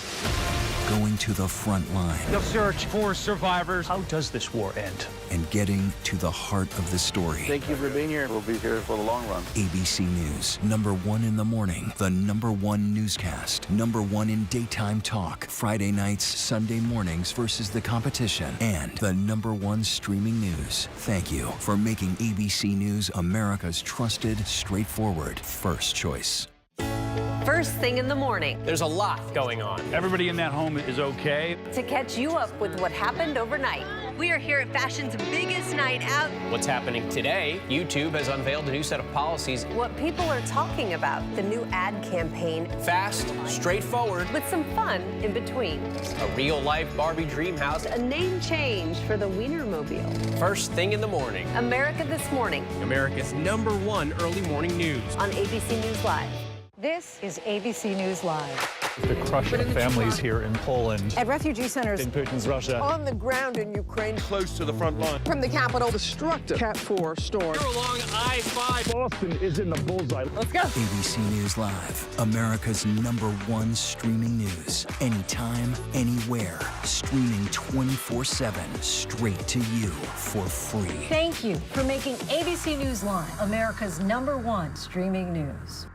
Speaker 22: Going to the front line.
Speaker 17: The search for survivors. How does this war end?
Speaker 22: And getting to the heart of the story.
Speaker 18: Thank you for being here. We'll be here for the long run.
Speaker 22: ABC News, #1 in the morning, the #1 newscast, #1 in daytime talk, Friday nights, Sunday mornings versus the competition, and the #1 streaming news. Thank you for making ABC News America's trusted, straightforward first choice.
Speaker 29: First thing in the morning.
Speaker 27: There's a lot going on.
Speaker 17: Everybody in that home is okay.
Speaker 29: To catch you up with what happened overnight. We are here at fashion's biggest night out.
Speaker 27: What's happening today? YouTube has unveiled a new set of policies.
Speaker 29: What people are talking about. The new ad campaign.
Speaker 27: Fast, straightforward.
Speaker 29: With some fun in between.
Speaker 27: A real-life Barbie dream house.
Speaker 29: A name change for the Wienermobile.
Speaker 27: First thing in the morning.
Speaker 29: America This Morning.
Speaker 27: America's #1 early morning news.
Speaker 29: On ABC News Live.
Speaker 21: This is ABC News Live.
Speaker 23: The crush of families here in Poland.
Speaker 21: At refugee centers
Speaker 23: In Putin's Russia.
Speaker 1: On the ground in Ukraine.
Speaker 16: Close to the front line.
Speaker 21: from the capital.
Speaker 20: Destructive Cat 4 storm.
Speaker 16: You're along I-5.
Speaker 23: Boston is in the bullseye.
Speaker 21: Let's go.
Speaker 22: ABC News Live, America's #1 streaming news. Anytime, anywhere. Streaming 24/7, straight to you for free.
Speaker 21: Thank you for making ABC News Live America's #1 streaming news.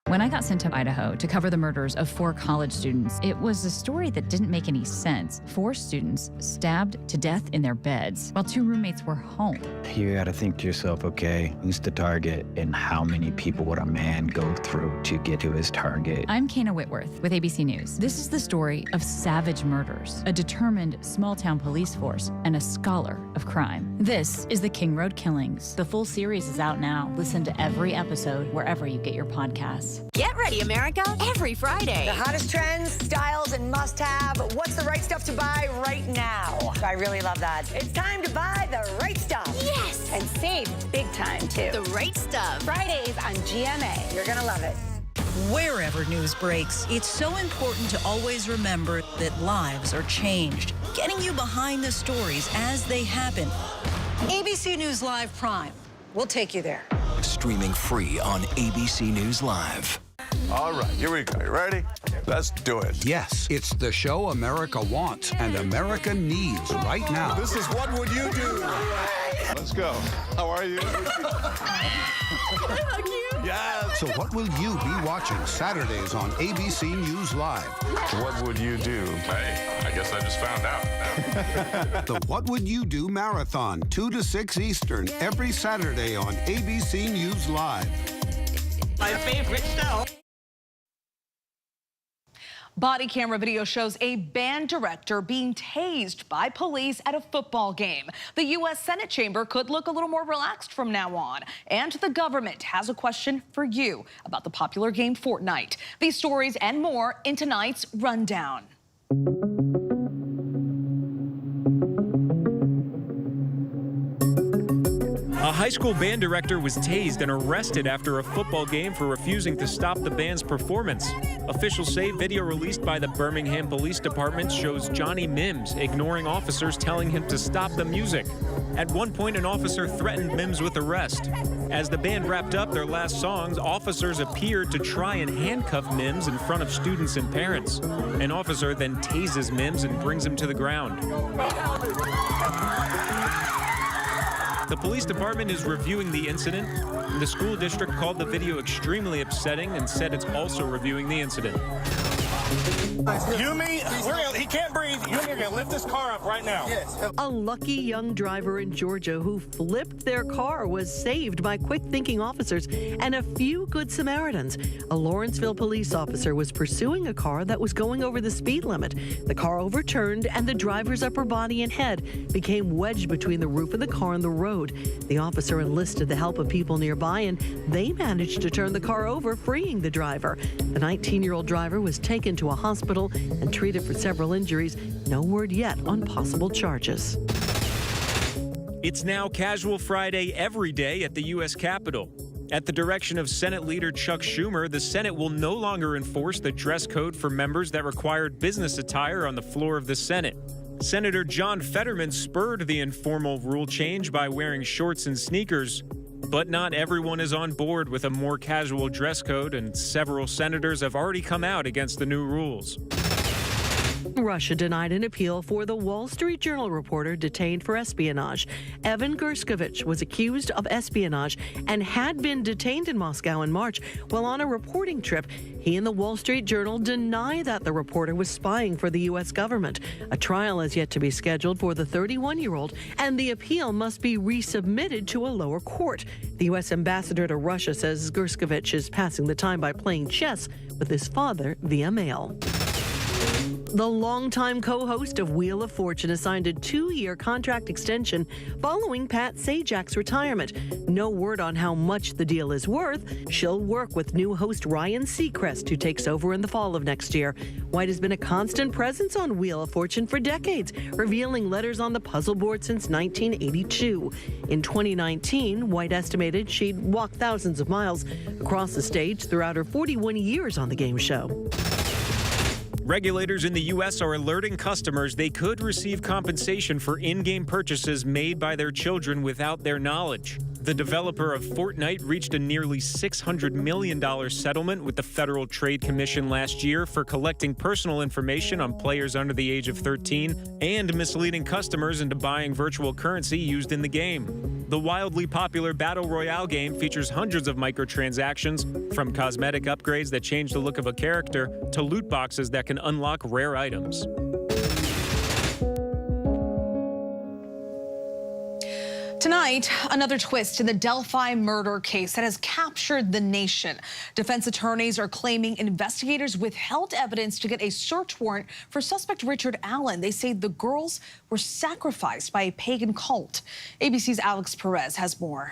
Speaker 10: When I got sent to Idaho to cover the murders of 4 college students, it was a story that didn't make any sense. 4 students stabbed to death in their beds while 2 roommates were home.
Speaker 15: You gotta think to yourself, okay, who's the target and how many people would a man go through to get to his target?
Speaker 10: I'm Kana Whitworth with ABC News. This is the story of savage murders, a determined small-town police force, and a scholar of crime. This is the King Road Killings. The full series is out now. Listen to every episode wherever you get your podcasts.
Speaker 17: Get ready, America, every Friday.
Speaker 29: The hottest trends, styles, and must-have. What's the right stuff to buy right now? I really love that. It's time to buy the right stuff.
Speaker 17: Yes!
Speaker 29: And save big time, too.
Speaker 17: The right stuff.
Speaker 29: Fridays on GMA. You're gonna love it.
Speaker 3: Wherever news breaks, it's so important to always remember that lives are changed. Getting you behind the stories as they happen. ABC News Live Prime. We'll take you there.
Speaker 22: Streaming free on ABC News Live.
Speaker 31: All right, here we go. You ready? Let's do it.
Speaker 30: Yes, it's the show America wants and America needs right now.
Speaker 31: This is What Would You Do? Let's go. How are you? Yes.
Speaker 30: So what will you be watching Saturdays on ABC News Live?
Speaker 31: What would you do? Hey, I guess I just found out.
Speaker 30: The What Would You Do Marathon, 2 to 6 Eastern, every Saturday on ABC News Live.
Speaker 29: My favorite show.
Speaker 2: Body camera video shows a band director being tased by police at a football game. The U.S. Senate chamber could look a little more relaxed from now on. And the government has a question for you about the popular game Fortnite. These stories and more in tonight's Rundown.
Speaker 4: A high school band director was tased and arrested after a football game for refusing to stop the band's performance. Officials say video released by the Birmingham Police Department shows Johnny Mims ignoring officers telling him to stop the music. At one point, an officer threatened Mims with arrest. As the band wrapped up their last songs, officers appeared to try and handcuff Mims in front of students and parents. An officer then tases Mims and brings him to the ground. The police department is reviewing the incident. The school district called the video extremely upsetting and said it's also reviewing the incident.
Speaker 16: He can't breathe. You're going to lift this car up right now.
Speaker 6: A lucky young driver in Georgia who flipped their car was saved by quick-thinking officers and a few good Samaritans. A Lawrenceville police officer was pursuing a car that was going over the speed limit. The car overturned and the driver's upper body and head became wedged between the roof of the car and the road. The officer enlisted the help of people nearby and they managed to turn the car over, freeing the driver. The 19-year-old driver was taken to a hospital and treated for several injuries. No word yet on possible charges.
Speaker 4: It's now Casual Friday every day at the U.S. Capitol. At the direction of Senate Leader Chuck Schumer, the Senate will no longer enforce the dress code for members that required business attire on the floor of the Senate. Senator John Fetterman spurred the informal rule change by wearing shorts and sneakers. But not everyone is on board with a more casual dress code, and several senators have already come out against the new rules.
Speaker 6: Russia denied an appeal for the Wall Street Journal reporter detained for espionage. Evan Gershkovich was accused of espionage and had been detained in Moscow in March while on a reporting trip. He and the Wall Street Journal deny that the reporter was spying for the U.S. government. A trial is yet to be scheduled for the 31-year-old, and the appeal must be resubmitted to a lower court. The U.S. ambassador to Russia says Gershkovich is passing the time by playing chess with his father via mail. The longtime co-host of Wheel of Fortune assigned a 2-year contract extension following Pat Sajak's retirement. No word on how much the deal is worth. She'll work with new host Ryan Seacrest, who takes over in the fall of next year. White has been a constant presence on Wheel of Fortune for decades, revealing letters on the puzzle board since 1982. In 2019, White estimated she'd walk thousands of miles across the stage throughout her 41 years on the game show.
Speaker 4: Regulators in the U.S. are alerting customers they could receive compensation for in-game purchases made by their children without their knowledge. The developer of Fortnite reached a nearly $600 million settlement with the Federal Trade Commission last year for collecting personal information on players under the age of 13 and misleading customers into buying virtual currency used in the game. The wildly popular Battle Royale game features hundreds of microtransactions, from cosmetic upgrades that change the look of a character to loot boxes that can unlock rare items.
Speaker 2: Tonight, another twist in the Delphi murder case that has captured the nation. Defense attorneys are claiming investigators withheld evidence to get a search warrant for suspect Richard Allen. They say the girls were sacrificed by a pagan cult. ABC's Alex Perez has more.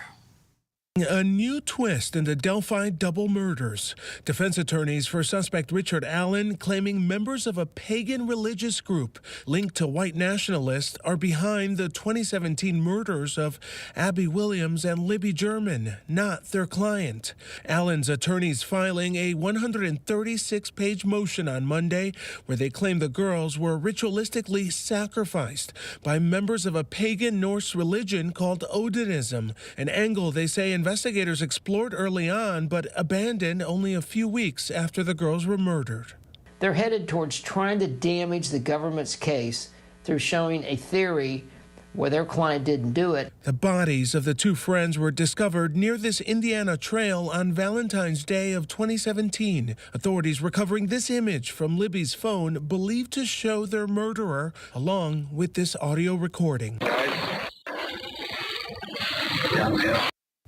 Speaker 1: A new twist in the Delphi double murders. Defense attorneys for suspect Richard Allen claiming members of a pagan religious group linked to white nationalists are behind the 2017 murders of Abby Williams and Libby German, not their client. Allen's attorneys filing a 136-page motion on Monday where they claim the girls were ritualistically sacrificed by members of a pagan Norse religion called Odinism, an angle they say investigators explored early on but abandoned only a few weeks after the girls were murdered.
Speaker 8: They're headed towards trying to damage the government's case through showing a theory where their client didn't do it.
Speaker 1: The bodies of the two friends were discovered near this Indiana trail on Valentine's Day of 2017. Authorities recovering this image from Libby's phone believed to show their murderer, along with this audio recording.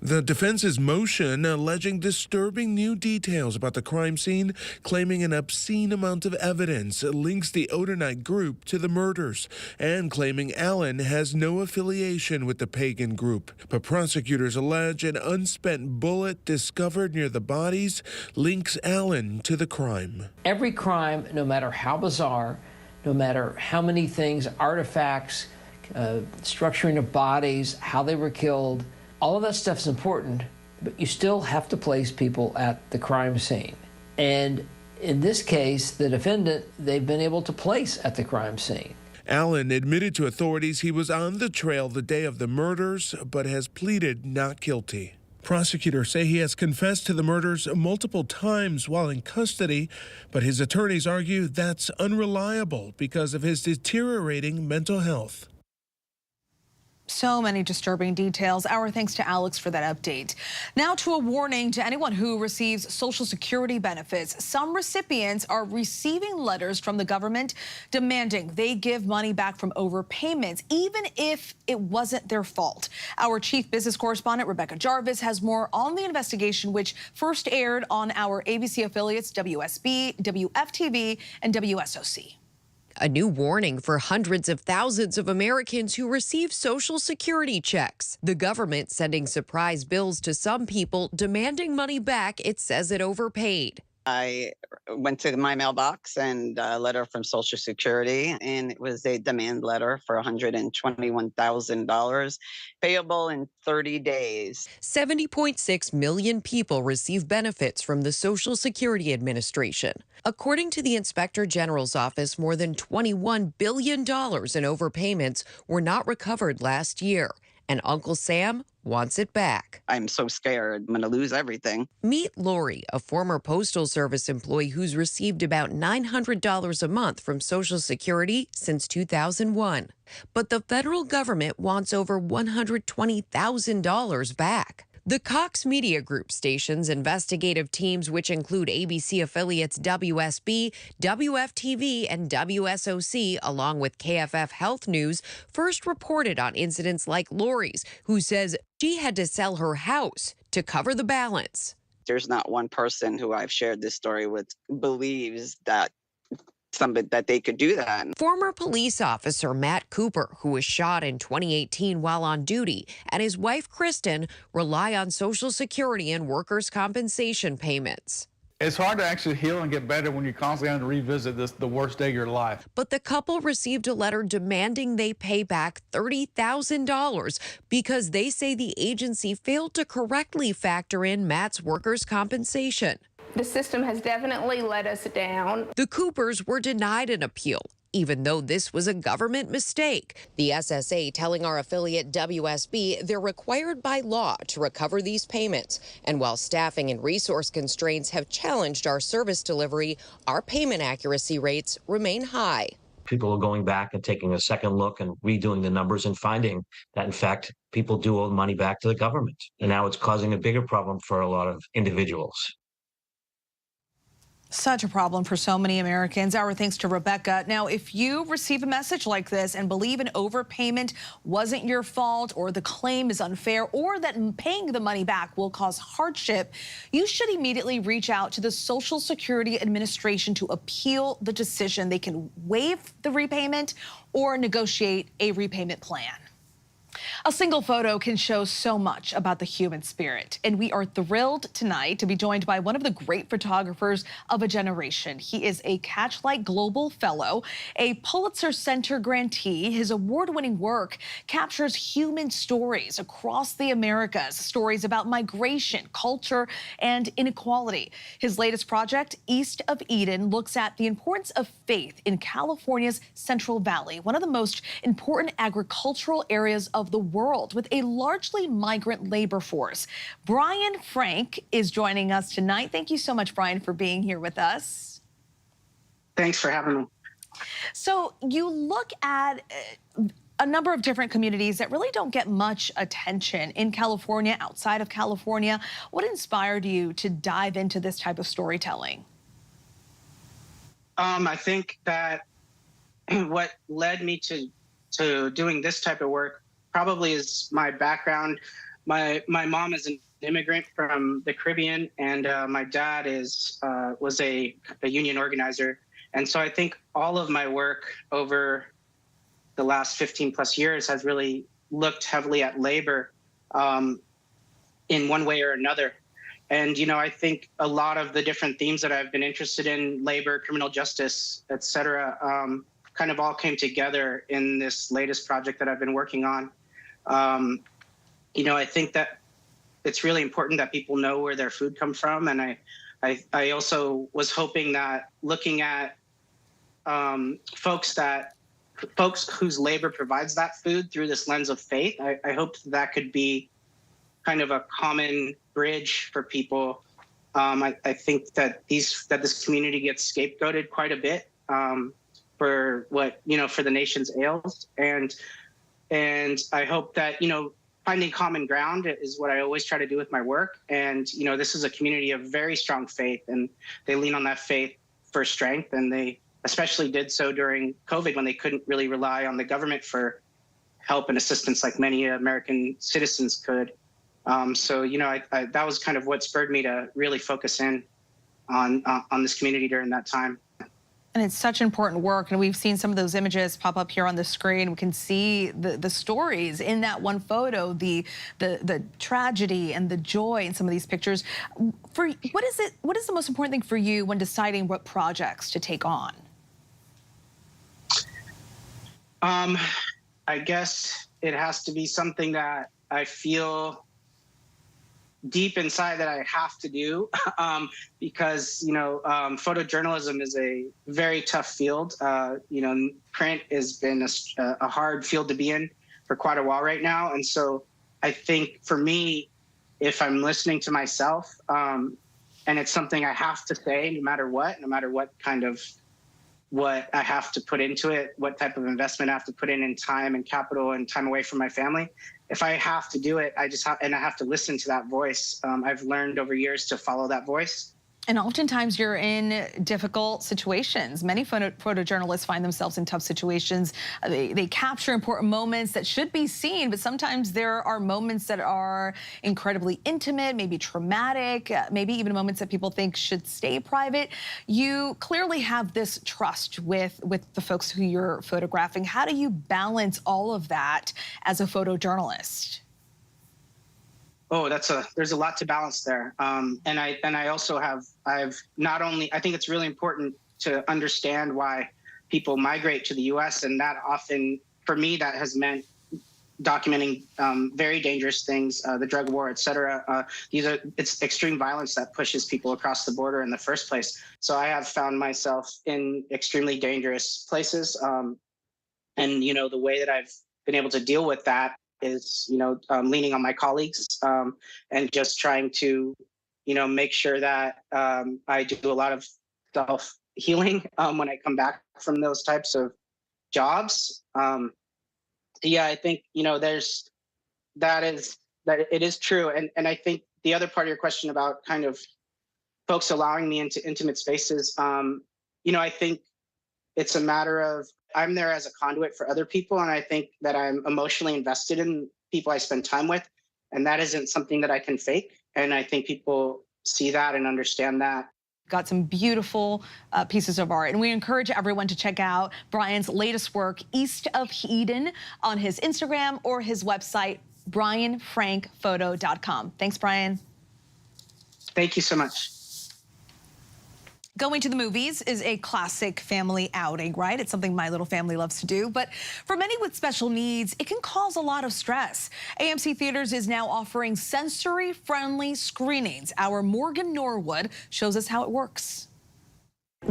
Speaker 1: The defense's motion alleging disturbing new details about the crime scene, claiming an obscene amount of evidence links the Odinite group to the murders, and claiming Allen has no affiliation with the pagan group. But prosecutors allege an unspent bullet discovered near the bodies links Allen to the crime.
Speaker 8: Every crime, no matter how bizarre, no matter how many things, artifacts, structuring of bodies, how they were killed, all of that stuff's important, but you still have to place people at the crime scene. And in this case, the defendant, they've been able to place at the crime scene.
Speaker 1: Allen admitted to authorities he was on the trail the day of the murders, but has pleaded not guilty. Prosecutors say he has confessed to the murders multiple times while in custody, but his attorneys argue that's unreliable because of his deteriorating mental health.
Speaker 2: So many disturbing details. Our thanks to Alex for that update. Now to a warning to anyone who receives Social Security benefits. Some recipients are receiving letters from the government demanding they give money back from overpayments, even if it wasn't their fault. Our chief business correspondent, Rebecca Jarvis, has more on the investigation, which first aired on our ABC affiliates WSB, WFTV, and WSOC.
Speaker 9: A new warning for hundreds of thousands of Americans who receive Social Security checks. The government sending surprise bills to some people demanding money back it says it overpaid.
Speaker 11: I went to my mailbox and a letter from Social Security, and it was a demand letter for $121,000 payable in 30 days.
Speaker 9: 70.6 million people receive benefits from the Social Security Administration. According to the Inspector General's office, more than $21 billion in overpayments were not recovered last year. And Uncle Sam wants it back.
Speaker 11: I'm so scared. I'm going to lose everything.
Speaker 9: Meet Lori, a former Postal Service employee who's received about $900 a month from Social Security since 2001. But the federal government wants over $120,000 back. The Cox Media Group station's investigative teams, which include ABC affiliates WSB, WFTV, and WSOC, along with KFF Health News, first reported on incidents like Lori's, who says she had to sell her house to cover the balance.
Speaker 11: There's not one person who I've shared this story with believes that somebody that they could do that.
Speaker 9: Former police officer Matt Cooper, who was shot in 2018 while on duty, and his wife Kristen rely on Social Security and workers' compensation payments.
Speaker 5: It's hard to actually heal and get better when you're constantly having to revisit the worst day of your life.
Speaker 9: But the couple received a letter demanding they pay back $30,000 because they say the agency failed to correctly factor in Matt's workers' compensation.
Speaker 7: The system has definitely let us down.
Speaker 9: The Coopers were denied an appeal, even though this was a government mistake. The SSA telling our affiliate WSB they're required by law to recover these payments. And while staffing and resource constraints have challenged our service delivery, our payment accuracy rates remain high.
Speaker 12: People are going back and taking a second look and redoing the numbers and finding that, in fact, people do owe money back to the government. And now it's causing a bigger problem for a lot of individuals.
Speaker 2: Such a problem for so many Americans. Our thanks to Rebecca. Now, if you receive a message like this and believe an overpayment wasn't your fault, or the claim is unfair, or that paying the money back will cause hardship, you should immediately reach out to the Social Security Administration to appeal the decision. They can waive the repayment or negotiate a repayment plan. A single photo can show so much about the human spirit, and we are thrilled tonight to be joined by one of the great photographers of a generation. He is a Catchlight Global Fellow, a Pulitzer Center grantee. His award-winning work captures human stories across the Americas, stories about migration, culture, and inequality. His latest project, East of Eden, looks at the importance of faith in California's Central Valley, one of the most important agricultural areas of the world, with a largely migrant labor force. Brian Frank is joining us tonight. Thank you so much, Brian, for being here with us.
Speaker 13: Thanks for having me.
Speaker 2: So you look at a number of different communities that really don't get much attention in California, outside of California. What inspired you to dive into this type of storytelling?
Speaker 13: I think that what led me to doing this type of work probably is my background. My mom is an immigrant from the Caribbean, and my dad was a union organizer. And so I think all of my work over the last 15 plus years has really looked heavily at labor in one way or another. And, you know, I think a lot of the different themes that I've been interested in, labor, criminal justice, et cetera, kind of all came together in this latest project that I've been working on. You know, I think that it's really important that people know where their food comes from. And I also was hoping that looking at folks whose labor provides that food through this lens of faith, I hoped that could be kind of a common bridge for people. I think that this community gets scapegoated quite a bit for what, you know, for the nation's ails. And I hope that, you know, finding common ground is what I always try to do with my work. And, you know, this is a community of very strong faith, and they lean on that faith for strength. And they especially did so during COVID, when they couldn't really rely on the government for help and assistance like many American citizens could. So, you know, that was kind of what spurred me to really focus in on this community during that time.
Speaker 2: And it's such important work, and we've seen some of those images pop up here on the screen. We can see the stories in that one photo, the tragedy and the joy in some of these pictures. What is the most important thing for you when deciding what projects to take on?
Speaker 13: I guess it has to be something that I feel deep inside that I have to do, because, you know, photojournalism is a very tough field. You know, print has been a hard field to be in for quite a while right now. And so I think for me, if I'm listening to myself, and it's something I have to say, no matter what kind of what I have to put into it, what type of investment I have to put in time and capital and time away from my family. If I have to do it, I have to listen to that voice. I've learned over years to follow that voice.
Speaker 2: And oftentimes you're in difficult situations. Many photojournalists find themselves in tough situations. They capture important moments that should be seen, but sometimes there are moments that are incredibly intimate, maybe traumatic, maybe even moments that people think should stay private. You clearly have this trust with the folks who you're photographing. How do you balance all of that as a photojournalist?
Speaker 13: Oh, there's a lot to balance there. And I also I think it's really important to understand why people migrate to the US, and that often, for me, that has meant documenting very dangerous things, the drug war, et cetera. It's extreme violence that pushes people across the border in the first place. So I have found myself in extremely dangerous places. And, the way that I've been able to deal with that is, leaning on my colleagues and just trying to, make sure that I do a lot of self-healing when I come back from those types of jobs. Yeah, I think, that it is true. And I think the other part of your question about kind of folks allowing me into intimate spaces, I think it's a matter of I'm there as a conduit for other people, and I think that I'm emotionally invested in people I spend time with, and that isn't something that I can fake. And I think people see that and understand that.
Speaker 2: Got some beautiful pieces of art, and we encourage everyone to check out Brian's latest work, East of Eden, on his Instagram or his website, brianfrankphoto.com. Thanks, Brian.
Speaker 13: Thank you so much.
Speaker 2: Going to the movies is a classic family outing, right? It's something my little family loves to do. But for many with special needs, it can cause a lot of stress. AMC Theaters is now offering sensory-friendly screenings. Our Morgan Norwood shows us how it works.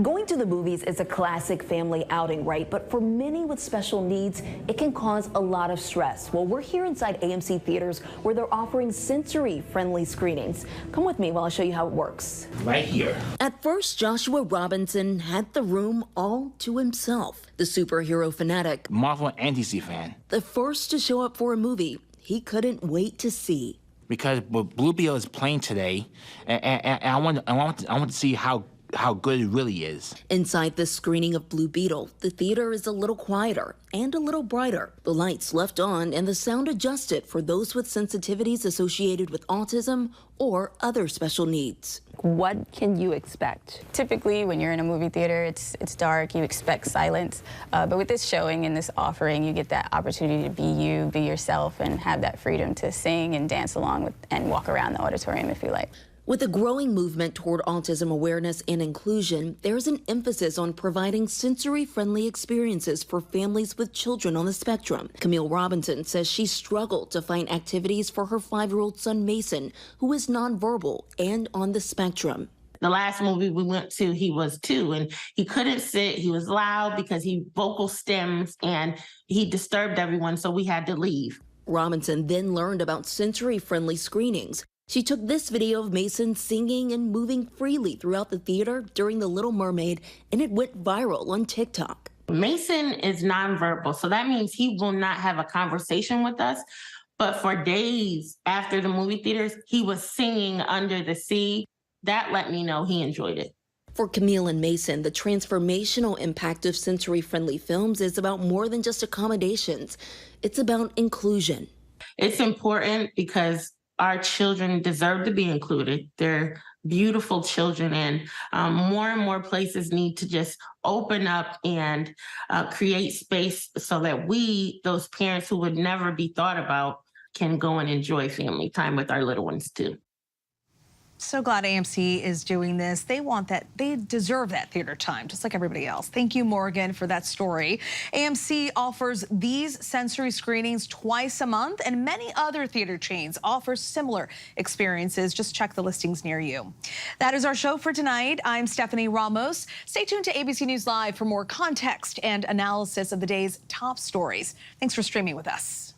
Speaker 14: Going to the movies is a classic family outing, right? But for many with special needs, it can cause a lot of stress. Well, we're here inside AMC Theaters where they're offering sensory-friendly screenings. Come with me while I show you how it works.
Speaker 18: Right here.
Speaker 14: At first, Joshua Robinson had the room all to himself. The superhero fanatic,
Speaker 18: Marvel and DC fan.
Speaker 14: The first to show up for a movie he couldn't wait to see.
Speaker 18: Because Blue Beetle is playing today, and I want to see how good it really is.
Speaker 14: Inside this screening of Blue Beetle, the theater is a little quieter and a little brighter. The lights left on and the sound adjusted for those with sensitivities associated with autism or other special needs.
Speaker 19: What can you expect? Typically, when you're in a movie theater, it's dark, you expect silence. But with this showing and this offering, you get that opportunity to be you, be yourself, and have that freedom to sing and dance along with and walk around the auditorium if you like.
Speaker 14: With a growing movement toward autism awareness and inclusion, there's an emphasis on providing sensory-friendly experiences for families with children on the spectrum. Camille Robinson says she struggled to find activities for her 5-year-old son Mason, who is nonverbal and on the spectrum.
Speaker 20: The last movie we went to, he was 2, and he couldn't sit. He was loud because he vocal stems, and he disturbed everyone, so we had to leave.
Speaker 14: Robinson then learned about sensory-friendly screenings. She took this video of Mason singing and moving freely throughout the theater during The Little Mermaid, and it went viral on TikTok.
Speaker 20: Mason is nonverbal, so that means he will not have a conversation with us. But for days after the movie theaters, he was singing Under the Sea. That let me know he enjoyed it.
Speaker 14: For Camille and Mason, the transformational impact of sensory-friendly films is about more than just accommodations. It's about inclusion.
Speaker 20: It's important because our children deserve to be included. They're beautiful children, and more places need to just open up and create space so that we, those parents who would never be thought about, can go and enjoy family time with our little ones too.
Speaker 2: So glad AMC is doing this. They want that. They deserve that theater time, just like everybody else. Thank you, Morgan, for that story. AMC offers these sensory screenings twice a month, and many other theater chains offer similar experiences. Just check the listings near you. That is our show for tonight. I'm Stephanie Ramos. Stay tuned to ABC News Live for more context and analysis of the day's top stories. Thanks for streaming with us.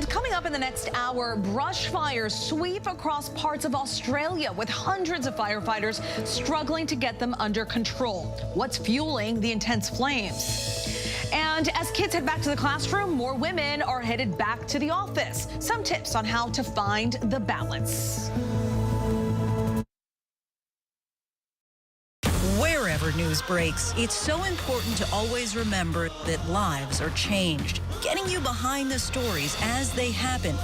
Speaker 2: Coming up up in the next hour, brush fires sweep across parts of Australia with hundreds of firefighters struggling to get them under control. What's fueling the intense flames? And as kids head back to the classroom, more women are headed back to the office. Some tips on how to find the balance.
Speaker 3: Wherever news breaks, it's so important to always remember that lives are changed. Getting you behind the stories as they happen.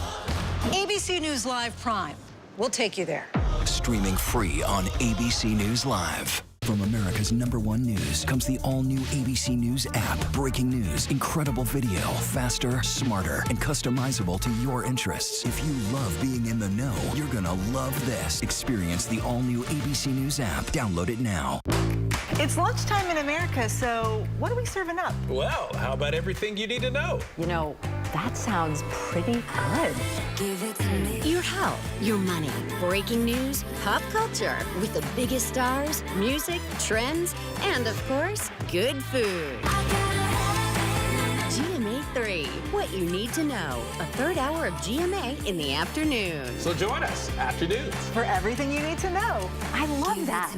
Speaker 3: ABC News Live Prime. We'll take you there.
Speaker 22: Streaming free on ABC News Live. From America's #1 news comes the all-new ABC News app. Breaking news, incredible video, faster, smarter, and customizable to your interests. If you love being in the know, you're gonna love this. Experience the all-new ABC News app. Download it now.
Speaker 10: It's lunchtime in America, so what are we serving up?
Speaker 15: Well, how about everything you need to know?
Speaker 10: You know, that sounds pretty good.
Speaker 17: Give it to me. Your health, your money, breaking news, pop culture, with the biggest stars, music, trends, and of course, good food. GMA 3, what you need to know. A third hour of GMA in the afternoon.
Speaker 15: So join us, afternoons.
Speaker 10: For everything you need to know. I love that.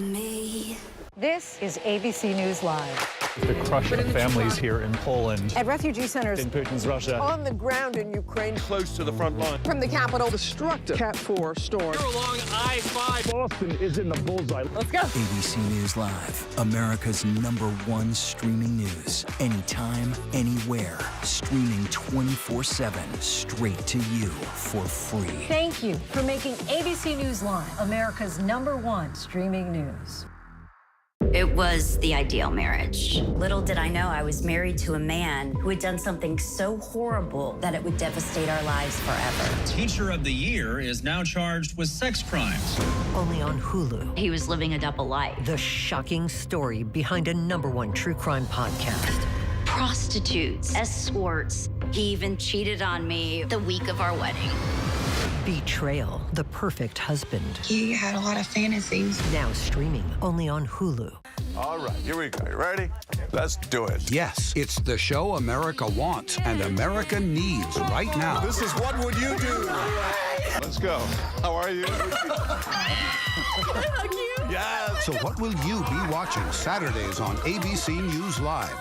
Speaker 10: This is ABC News Live.
Speaker 21: The crush of families here in Poland.
Speaker 10: At refugee centers.
Speaker 21: In Putin's Russia.
Speaker 10: On the ground in Ukraine.
Speaker 21: Close to the front line.
Speaker 10: From the capital.
Speaker 21: Destructive Cat 4 storm.
Speaker 15: You're along I-5.
Speaker 21: Boston is in the bullseye.
Speaker 10: Let's go.
Speaker 22: ABC News Live, America's #1 streaming news. Anytime, anywhere. Streaming 24/7, straight to you for free.
Speaker 10: Thank you for making ABC News Live America's #1 streaming news.
Speaker 17: It was the ideal marriage. Little did I know I was married to a man who had done something so horrible that it would devastate our lives forever.
Speaker 23: Teacher of the Year is now charged with sex crimes.
Speaker 24: Only on Hulu.
Speaker 17: He was living a double life.
Speaker 24: The shocking story behind a #1 true crime podcast.
Speaker 17: Prostitutes, escorts. He even cheated on me the week of our wedding.
Speaker 24: Betrayal, the perfect husband.
Speaker 17: He had a lot of fantasies.
Speaker 24: Now streaming only on Hulu.
Speaker 25: All right, here we go. You ready? Let's do it.
Speaker 30: Yes, it's the show America wants and America needs right now.
Speaker 25: This is What Would You Do? Let's go. How are you? Yes.
Speaker 30: So what will you be watching Saturdays on ABC News Live?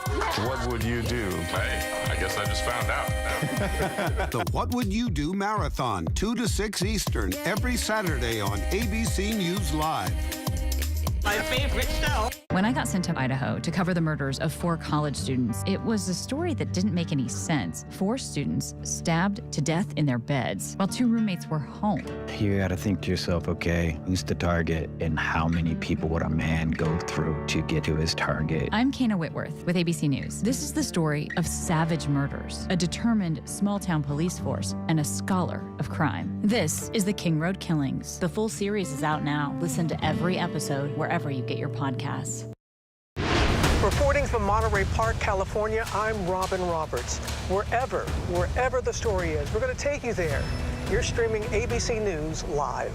Speaker 31: What would you do? Hey, I guess I just found out.
Speaker 30: The What Would You Do Marathon, 2 to 6 Eastern, every Saturday on ABC News Live.
Speaker 10: My favorite show.
Speaker 26: When I got sent to Idaho to cover the murders of 4 college students, it was a story that didn't make any sense. 4 students stabbed to death in their beds while 2 roommates were home.
Speaker 27: You gotta think to yourself, okay, who's the target and how many people would a man go through to get to his target?
Speaker 26: I'm Kana Whitworth with ABC News. This is the story of savage murders, a determined small-town police force, and a scholar of crime. This is the King Road Killings. The full series is out now. Listen to every episode wherever you get your podcasts.
Speaker 28: Reporting from Monterey Park, California, I'm Robin Roberts. Wherever the story is, we're going to take you there. You're streaming ABC News Live.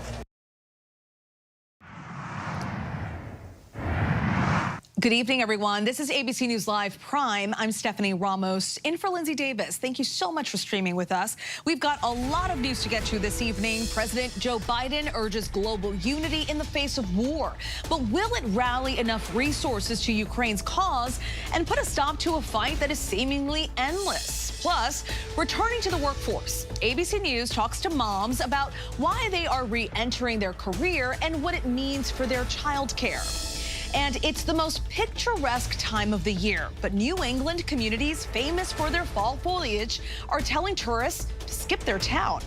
Speaker 2: Good evening, everyone. This is ABC News Live Prime. I'm Stephanie Ramos, in for Lindsay Davis. Thank you so much for streaming with us. We've got a lot of news to get to this evening. President Joe Biden urges global unity in the face of war. But will it rally enough resources to Ukraine's cause and put a stop to a fight that is seemingly endless? Plus, returning to the workforce, ABC News talks to moms about why they are re-entering their career and what it means for their childcare. And it's the most picturesque time of the year, but New England communities famous for their fall foliage are telling tourists to skip their town.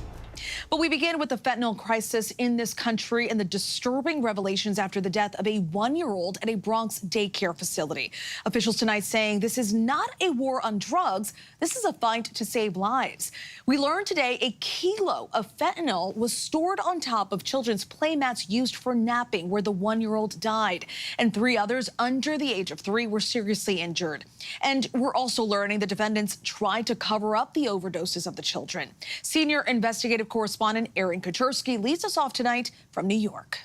Speaker 2: But we begin with the fentanyl crisis in this country and the disturbing revelations after the death of a 1-year-old at a Bronx daycare facility. Officials tonight saying this is not a war on drugs. This is a fight to save lives. We learned today a kilo of fentanyl was stored on top of children's play mats used for napping, where the 1-year-old died. And 3 others under the age of 3 were seriously injured. And we're also learning the defendants tried to cover up the overdoses of the children. Senior investigative correspondent Aaron Kaczorski leads us off tonight from New York.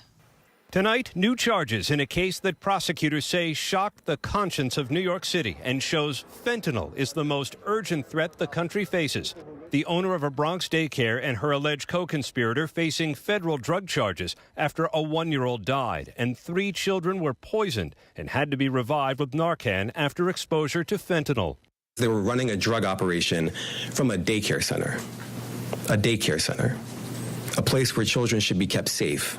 Speaker 32: Tonight, new charges in a case that prosecutors say shocked the conscience of New York City and shows fentanyl is the most urgent threat the country faces. The owner of a Bronx daycare and her alleged co-conspirator facing federal drug charges after a 1-year-old died and 3 children were poisoned and had to be revived with Narcan after exposure to fentanyl.
Speaker 1: They were running a drug operation from a daycare center. A daycare center. A place where children should be kept safe,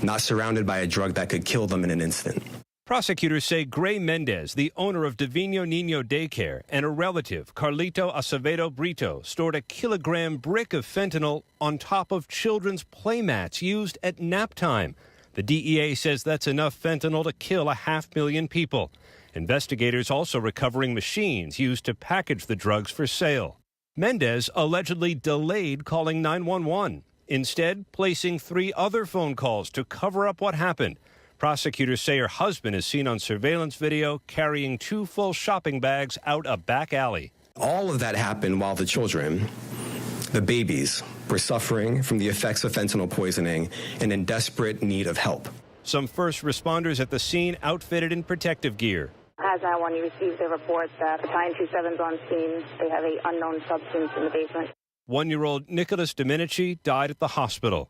Speaker 1: not surrounded by a drug that could kill them in an instant.
Speaker 32: Prosecutors say Gray Mendez, the owner of Divino Nino Daycare, and a relative, Carlito Acevedo Brito, stored a kilogram brick of fentanyl on top of children's playmats used at nap time. The DEA says that's enough fentanyl to kill 500,000 people. Investigators also recovering machines used to package the drugs for sale. Mendez allegedly delayed calling 911, instead placing 3 other phone calls to cover up what happened. Prosecutors say her husband is seen on surveillance video carrying 2 full shopping bags out a back alley.
Speaker 1: All of that happened while the children, the babies, were suffering from the effects of fentanyl poisoning and in desperate need of help.
Speaker 32: Some first responders at the scene outfitted in protective gear.
Speaker 4: As I want, you received a report that the 927's on scene. They have an unknown substance in the basement.
Speaker 32: 1-year-old Nicholas Domenici died at the hospital.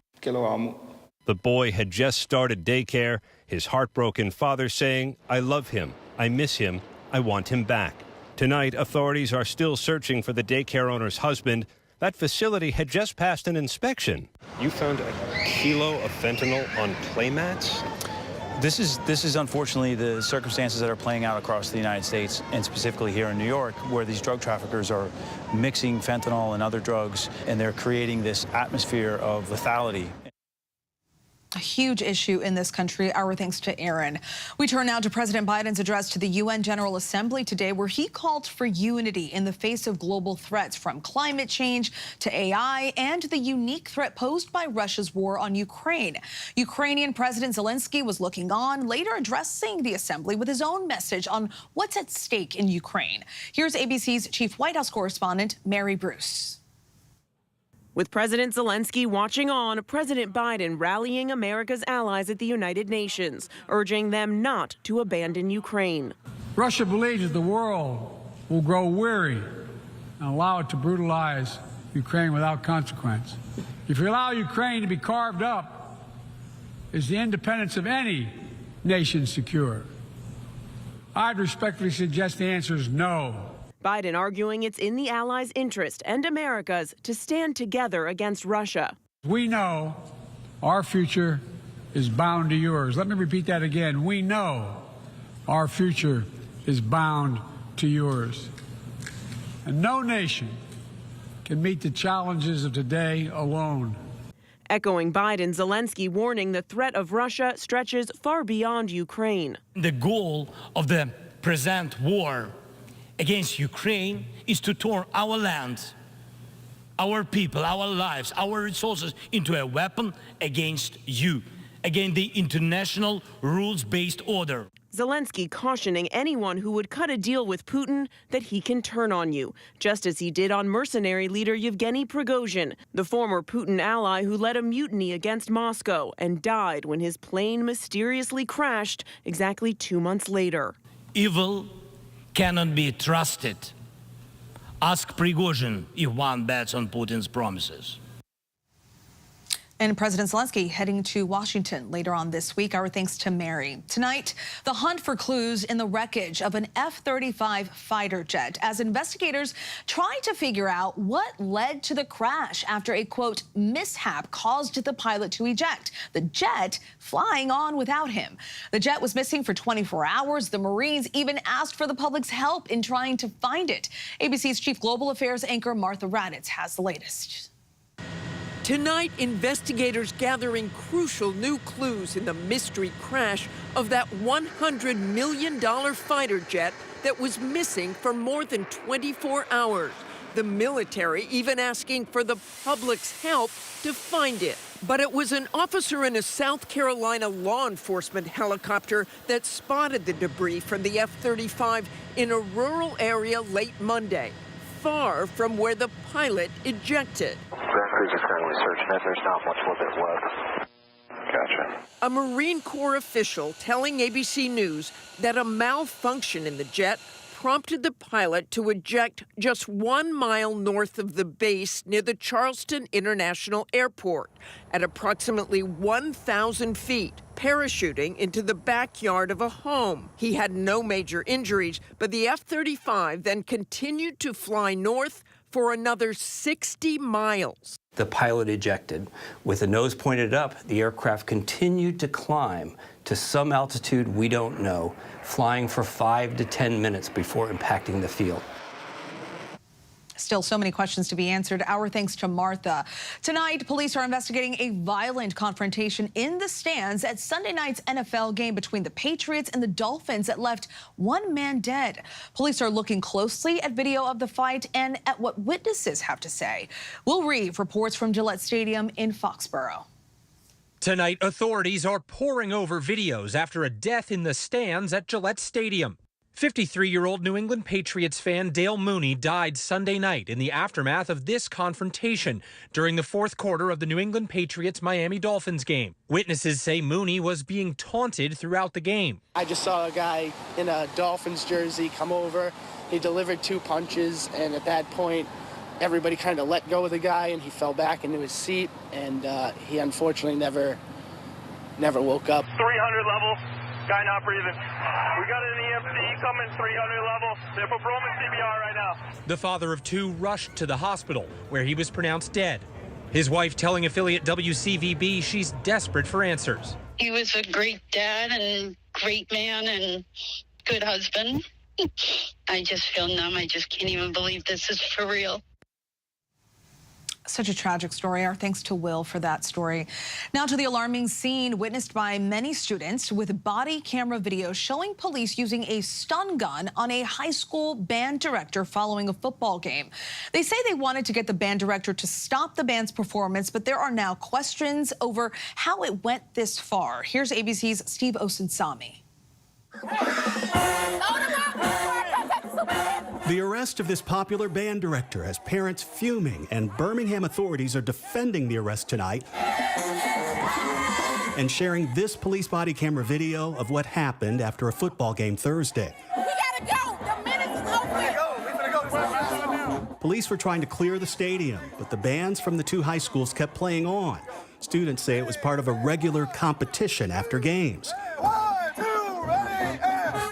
Speaker 32: The boy had just started daycare, his heartbroken father saying, "I love him, I miss him, I want him back." Tonight, authorities are still searching for the daycare owner's husband. That facility had just passed an inspection.
Speaker 21: You found a kilo of fentanyl on playmats?
Speaker 5: This is unfortunately the circumstances that are playing out across the United States, and specifically here in New York, where these drug traffickers are mixing fentanyl and other drugs, and they're creating this atmosphere of lethality.
Speaker 2: A huge issue in this country. Our thanks to Aaron. We turn now to President Biden's address to the UN General Assembly today, where he called for unity in the face of global threats from climate change to AI and the unique threat posed by Russia's war on Ukraine. Ukrainian President Zelenskyy was looking on, later addressing the assembly with his own message on what's at stake in Ukraine. Here's ABC's chief White House correspondent, Mary Bruce.
Speaker 6: With President Zelenskyy watching on, President Biden rallying America's allies at the United Nations, urging them not to abandon Ukraine.
Speaker 7: Russia believes that the world will grow weary and allow it to brutalize Ukraine without consequence. If you allow Ukraine to be carved up, is the independence of any nation secure? I'd respectfully suggest the answer is no.
Speaker 6: Biden arguing it's in the allies' interest and America's to stand together against Russia.
Speaker 7: We know our future is bound to yours. Let me repeat that again. We know our future is bound to yours. And no nation can meet the challenges of today alone.
Speaker 6: Echoing Biden, Zelenskyy warning the threat of Russia stretches far beyond Ukraine.
Speaker 8: The goal of the present war against Ukraine is to turn our land, our people, our lives, our resources into a weapon against you, against the international rules-based order.
Speaker 6: Zelenskyy cautioning anyone who would cut a deal with Putin that he can turn on you, just as he did on mercenary leader Yevgeny Prigozhin, the former Putin ally who led a mutiny against Moscow and died when his plane mysteriously crashed exactly 2 months later.
Speaker 8: Evil cannot be trusted. Ask Prigozhin if one bets on Putin's promises.
Speaker 2: And President Zelenskyy heading to Washington later on this week. Our thanks to Mary. Tonight, the hunt for clues in the wreckage of an F-35 fighter jet as investigators try to figure out what led to the crash after a, quote, mishap caused the pilot to eject, the jet flying on without him. The jet was missing for 24 hours. The Marines even asked for the public's help in trying to find it. ABC's chief global affairs anchor Martha Raddatz has the latest.
Speaker 9: Tonight, investigators gathering crucial new clues in the mystery crash of that $100 million fighter jet that was missing for more than 24 hours. The military even asking for the public's help to find it. But it was an officer in a South Carolina law enforcement helicopter that spotted the debris from the F-35 in a rural area late Monday, far from where the pilot ejected.
Speaker 11: Crews is currently searching it. There's not much of it left. Gotcha.
Speaker 9: A Marine Corps official telling ABC News that a malfunction in the jet prompted the pilot to eject just 1 mile north of the base near the Charleston International Airport at approximately 1,000 feet, parachuting into the backyard of a home. He had no major injuries, but the F-35 then continued to fly north for another 60 miles.
Speaker 3: The pilot ejected. With the nose pointed up, the aircraft continued to climb to some altitude we don't know, flying for 5 to 10 minutes before impacting the field.
Speaker 2: Still so many questions to be answered. Our thanks to Martha. Tonight, police are investigating a violent confrontation in the stands at Sunday night's NFL game between the Patriots and the Dolphins that left 1 man dead. Police are looking closely at video of the fight and at what witnesses have to say. Will Reeve reports from Gillette Stadium in Foxborough.
Speaker 12: Tonight, authorities are poring over videos after a death in the stands at Gillette Stadium. 53-year-old New England Patriots fan Dale Mooney died Sunday night in the aftermath of this confrontation during the fourth quarter of the New England Patriots-Miami Dolphins game. Witnesses say Mooney was being taunted throughout the game.
Speaker 13: I just saw a guy in a Dolphins jersey come over. He delivered 2 punches, and at that point, everybody kind of let go of the guy, and he fell back into his seat, and he unfortunately never woke up.
Speaker 14: 300 level. Guy not breathing. We got an EMT coming, 300 level. They're performing CPR right now.
Speaker 12: The father of 2 rushed to the hospital, where he was pronounced dead. His wife telling affiliate WCVB she's desperate for answers.
Speaker 15: He was a great dad and great man and good husband. I just feel numb. I just can't even believe this is for real.
Speaker 2: Such a tragic story. Our thanks to Will for that story. Now to the alarming scene witnessed by many students with body camera video showing police using a stun gun on a high school band director following a football game. They say they wanted to get the band director to stop the band's performance, but there are now questions over how it went this far. Here's ABC's Steve Osunsami.
Speaker 16: The arrest of this popular band director has parents fuming, and Birmingham authorities are defending the arrest tonight and sharing this police body camera video of what happened after a football game Thursday.
Speaker 18: We gotta go! The minute's over!
Speaker 16: Police were trying to clear the stadium, but the bands from the 2 high schools kept playing on. Students say it was part of a regular competition after games.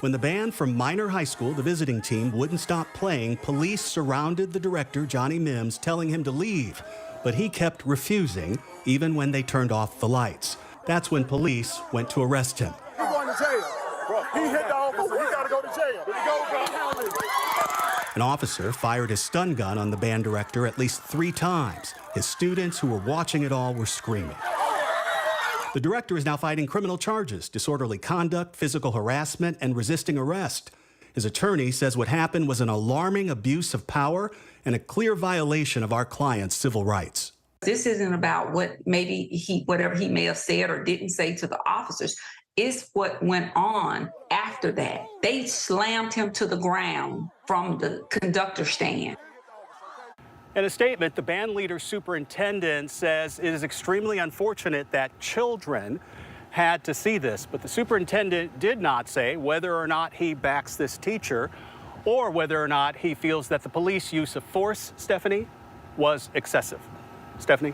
Speaker 16: When the band from Minor High School, the visiting team, wouldn't stop playing, police surrounded the director, Johnny Mims, telling him to leave. But he kept refusing, even when they turned off the lights. That's when police went to arrest him.
Speaker 19: He's going to jail. Bro, he hit the officer. He got to go to jail.
Speaker 16: An officer fired his stun gun on the band director at least 3 times. His students who were watching it all were screaming. The director is now fighting criminal charges, disorderly conduct, physical harassment, and resisting arrest. His attorney says what happened was an alarming abuse of power and a clear violation of our client's civil rights.
Speaker 20: This isn't about whatever he may have said or didn't say to the officers. It's what went on after that. They slammed him to the ground from the conductor stand.
Speaker 22: In a statement, the band leader superintendent says it is extremely unfortunate that children had to see this, but the superintendent did not say whether or not he backs this teacher or whether or not he feels that the police use of force, Stephanie, was excessive. Stephanie?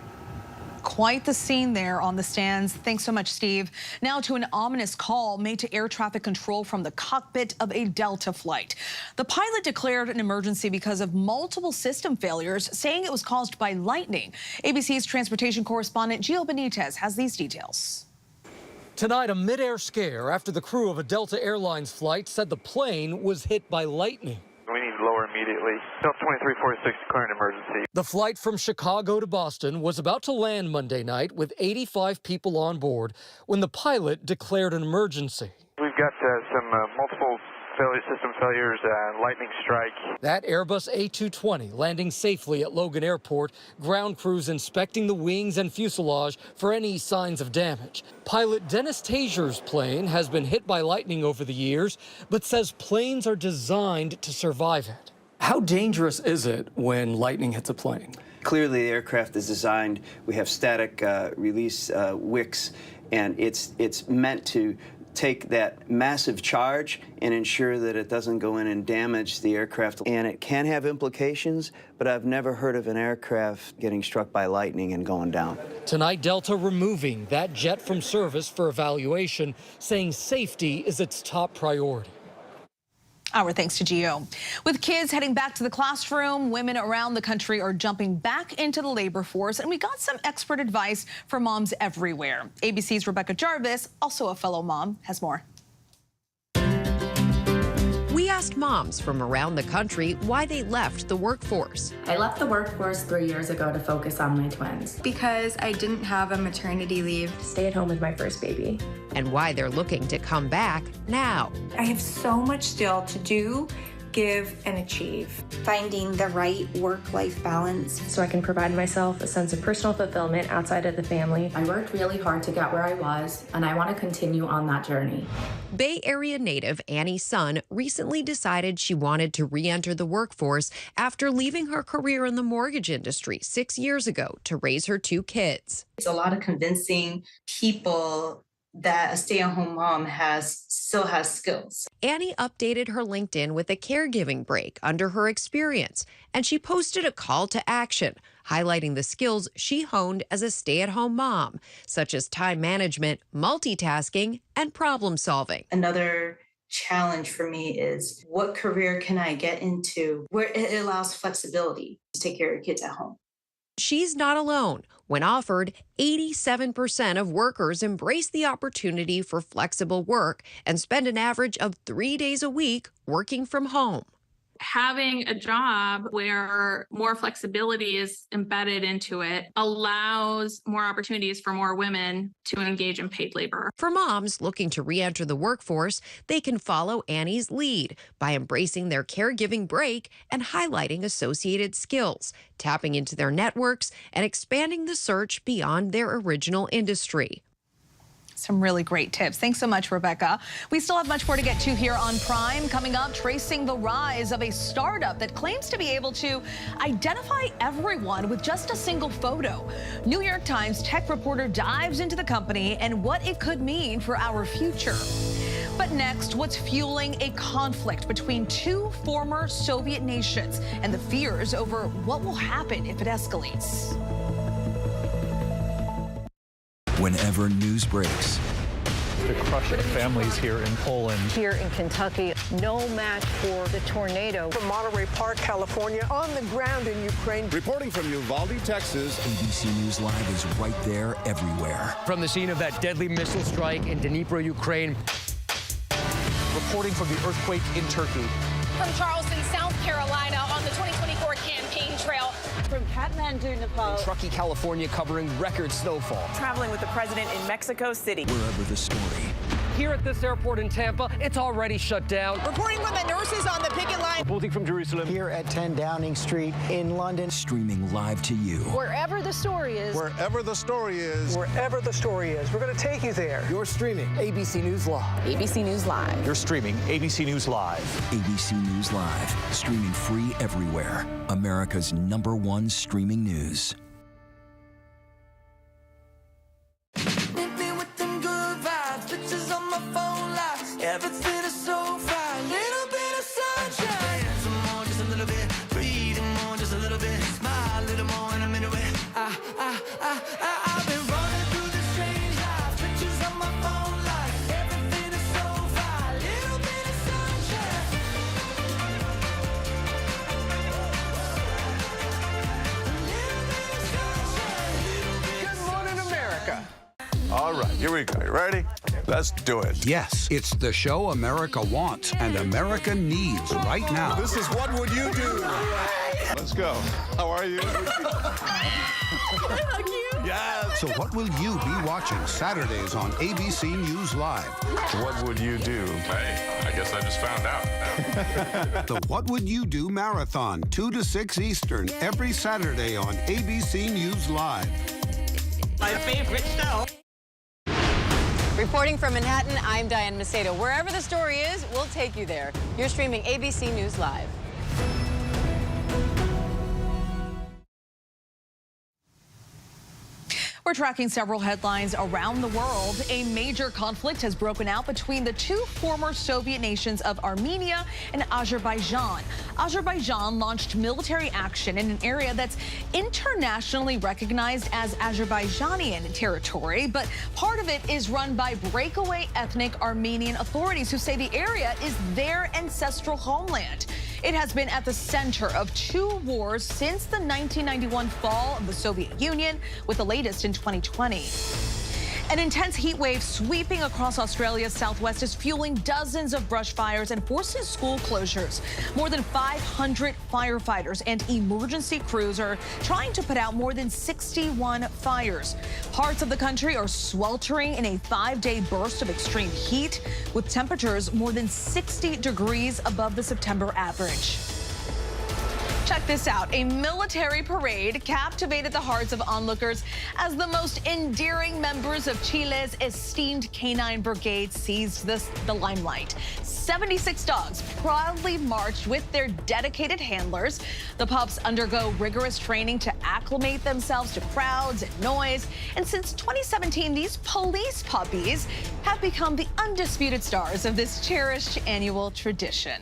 Speaker 2: Quite the scene there on the stands. Thanks so much, Steve. Now to an ominous call made to air traffic control from the cockpit of a Delta flight. The pilot declared an emergency because of multiple system failures, saying it was caused by lightning. ABC's transportation correspondent Gio Benitez has these details.
Speaker 23: Tonight, a mid-air scare after the crew of a Delta Airlines flight said the plane was hit by lightning.
Speaker 11: We need to lower immediately. Delta 2346, declaring emergency.
Speaker 23: The flight from Chicago to Boston was about to land Monday night with 85 people on board when the pilot declared an emergency.
Speaker 11: We've got some multiple system failures, lightning strike.
Speaker 23: That Airbus A220 landing safely at Logan Airport, ground crews inspecting the wings and fuselage for any signs of damage. Pilot Dennis Tazier's plane has been hit by lightning over the years, but says planes are designed to survive it. How dangerous is it when lightning hits a plane?
Speaker 29: Clearly, the aircraft is designed, we have static release wicks, and it's meant to take that massive charge and ensure that it doesn't go in and damage the aircraft. And it can have implications, but I've never heard of an aircraft getting struck by lightning and going down.
Speaker 23: Tonight, Delta removing that jet from service for evaluation, saying safety is its top priority.
Speaker 2: Our thanks to Gio. With kids heading back to the classroom, women around the country are jumping back into the labor force, and we got some expert advice for moms everywhere. ABC's Rebecca Jarvis, also a fellow mom, has more.
Speaker 1: We asked moms from around the country why they left the workforce.
Speaker 4: I left the workforce 3 years ago to focus on my twins. Because I didn't have a maternity leave to stay at home with my first baby.
Speaker 1: And why they're looking to come back now.
Speaker 4: I have so much still to do, give, and achieve. Finding the right work-life balance so I can provide myself a sense of personal fulfillment outside of the family. I worked really hard to get where I was, and I want to continue on that journey.
Speaker 1: Bay Area native Annie Sun recently decided she wanted to re-enter the workforce after leaving her career in the mortgage industry 6 years ago to raise her 2 kids.
Speaker 10: It's a lot of convincing people that a stay-at-home mom still has skills.
Speaker 1: Annie updated her LinkedIn with a caregiving break under her experience, and she posted a call to action, highlighting the skills she honed as a stay-at-home mom, such as time management, multitasking, and problem solving.
Speaker 10: Another challenge for me is what career can I get into where it allows flexibility to take care of your kids at home?
Speaker 1: She's not alone. When offered, 87% of workers embrace the opportunity for flexible work and spend an average of 3 days a week working from home.
Speaker 17: Having a job where more flexibility is embedded into it allows more opportunities for more women to engage in paid labor.
Speaker 1: For moms looking to re-enter the workforce, they can follow Annie's lead by embracing their caregiving break and highlighting associated skills, tapping into their networks, and expanding the search beyond their original industry.
Speaker 2: Some really great tips. Thanks so much, Rebecca. We still have much more to get to here on Prime. Coming up, tracing the rise of a startup that claims to be able to identify everyone with just a single photo. New York Times tech reporter dives into the company and what it could mean for our future. But next, what's fueling a conflict between 2 former Soviet nations and the fears over what will happen if it escalates.
Speaker 24: Whenever news breaks.
Speaker 25: The crushing families here in Poland.
Speaker 26: Here in Kentucky, no match for the tornado.
Speaker 27: From Monterey Park, California, on the ground in Ukraine.
Speaker 28: Reporting from Uvalde, Texas.
Speaker 24: ABC News Live is right there everywhere.
Speaker 23: From the scene of that deadly missile strike in Dnipro, Ukraine.
Speaker 25: Reporting from the earthquake in Turkey.
Speaker 18: From Charleston, South Carolina, on the 2024 campaign trail.
Speaker 26: From Kathmandu, Nepal.
Speaker 25: In Truckee, California, covering record snowfall.
Speaker 6: Traveling with the president in Mexico City.
Speaker 24: Wherever the story.
Speaker 23: Here at this airport in Tampa, it's already shut down.
Speaker 6: Reporting from the nurses on the picket line.
Speaker 25: Reporting from Jerusalem.
Speaker 27: Here at 10 Downing Street in London.
Speaker 24: Streaming live to you.
Speaker 26: Wherever the story is.
Speaker 28: Wherever the story is.
Speaker 27: Wherever the story is. We're going to take you there.
Speaker 25: You're streaming ABC News Live.
Speaker 6: ABC News Live.
Speaker 25: You're streaming ABC News Live.
Speaker 24: ABC News Live. Streaming free everywhere. America's #1 streaming news.
Speaker 30: Everything is so fine, little bit of sunshine. Some more, just a little bit. Breathe more, just a little bit. Smile a little more, and I'm into it. I've been running through the strange life. Pictures on my phone, like everything is so fine, little bit of sunshine. Good morning, America.
Speaker 28: All right, here we go. You ready? Let's do it.
Speaker 31: Yes, it's the show America wants and America needs right now.
Speaker 28: This is What Would You Do? Let's go. How are you? Yes.
Speaker 31: So what will you be watching Saturdays on ABC News Live?
Speaker 28: What would you do?
Speaker 32: Hey, I guess I just found out.
Speaker 31: The What Would You Do Marathon, 2 to 6 Eastern, every Saturday on ABC News Live.
Speaker 9: My favorite show.
Speaker 33: Reporting from Manhattan, I'm Diane Macedo. Wherever the story is, we'll take you there. You're streaming ABC News Live.
Speaker 2: We're tracking several headlines around the world. A major conflict has broken out between the two former Soviet nations of Armenia and Azerbaijan. Azerbaijan launched military action in an area that's internationally recognized as Azerbaijani territory, but part of it is run by breakaway ethnic Armenian authorities who say the area is their ancestral homeland. It has been at the center of two wars since the 1991 fall of the Soviet Union, with the latest in 2020. An intense heat wave sweeping across Australia's southwest is fueling dozens of brush fires and forcing school closures. More than 500 firefighters and emergency crews are trying to put out more than 61 fires. Parts of the country are sweltering in a 5-day burst of extreme heat, with temperatures more than 60 degrees above the September average. Check this out. A military parade captivated the hearts of onlookers as the most endearing members of Chile's esteemed canine brigade seized the limelight. 76 dogs proudly marched with their dedicated handlers. The pups undergo rigorous training to acclimate themselves to crowds and noise. And since 2017, these police puppies have become the undisputed stars of this cherished annual tradition.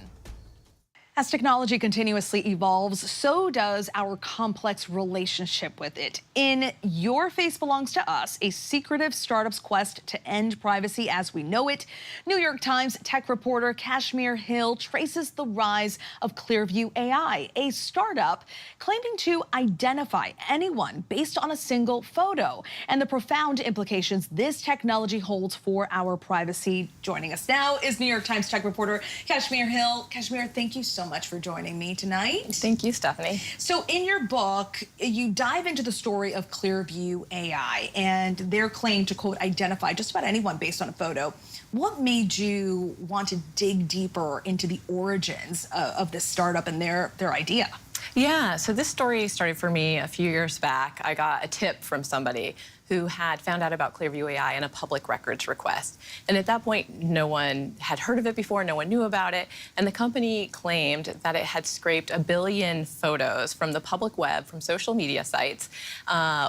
Speaker 2: As technology continuously evolves, so does our complex relationship with it. In Your Face Belongs to Us, a secretive startup's quest to end privacy as we know it, New York Times tech reporter Kashmir Hill traces the rise of Clearview AI, a startup claiming to identify anyone based on a single photo, and the profound implications this technology holds for our privacy. Joining us now is New York Times tech reporter Kashmir Hill. Kashmir, thank you so much for joining me tonight.
Speaker 3: Thank you, Stephanie.
Speaker 2: So in your book, you dive into the story of Clearview AI and their claim to, quote, identify just about anyone based on a photo. What made you want to dig deeper into the origins of this startup and their idea?
Speaker 3: Yeah, so this story started for me a few years back. I got a tip from somebody who had found out about Clearview AI in a public records request. And at that point, no one had heard of it before, no one knew about it. And the company claimed that it had scraped 1 billion photos from the public web, from social media sites,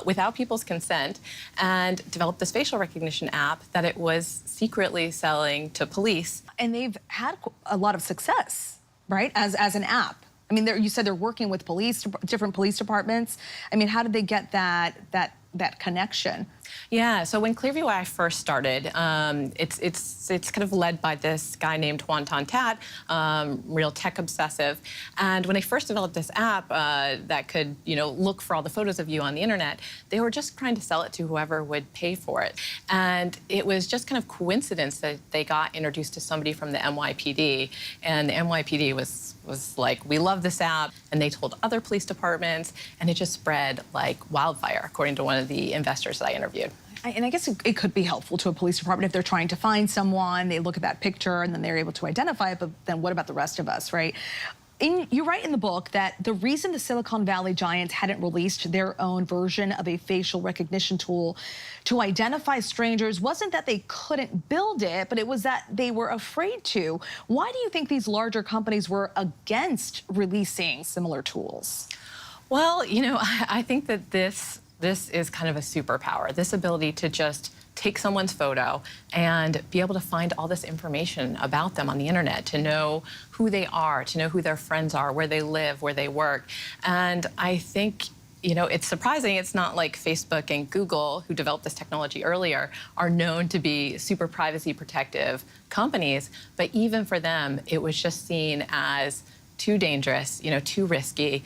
Speaker 3: without people's consent, and developed this facial recognition app that it was secretly selling to police.
Speaker 2: And they've had a lot of success, right, as an app. I mean, you said they're working with different police departments. I mean, how did they get that connection?
Speaker 3: Yeah, so when Clearview AI first started, it's kind of led by this guy named Juan Tontat, real tech obsessive. And when they first developed this app that could, look for all the photos of you on the internet, they were just trying to sell it to whoever would pay for it. And it was just kind of coincidence that they got introduced to somebody from the NYPD, and the NYPD was like, we love this app, and they told other police departments, and it just spread like wildfire, according to one of the investors that I interviewed.
Speaker 2: And I guess it could be helpful to a police department if they're trying to find someone, they look at that picture and then they're able to identify it, but then what about the rest of us, right? You write in the book that the reason the Silicon Valley giants hadn't released their own version of a facial recognition tool to identify strangers wasn't that they couldn't build it, but it was that they were afraid to. Why do you think these larger companies were against releasing similar tools?
Speaker 3: Well, I think that this is kind of a superpower, this ability to just take someone's photo and be able to find all this information about them on the internet, to know who they are, to know who their friends are, where they live, where they work. And I think, it's surprising it's not like Facebook and Google, who developed this technology earlier, are known to be super privacy protective companies. But even for them, it was just seen as too dangerous, too risky.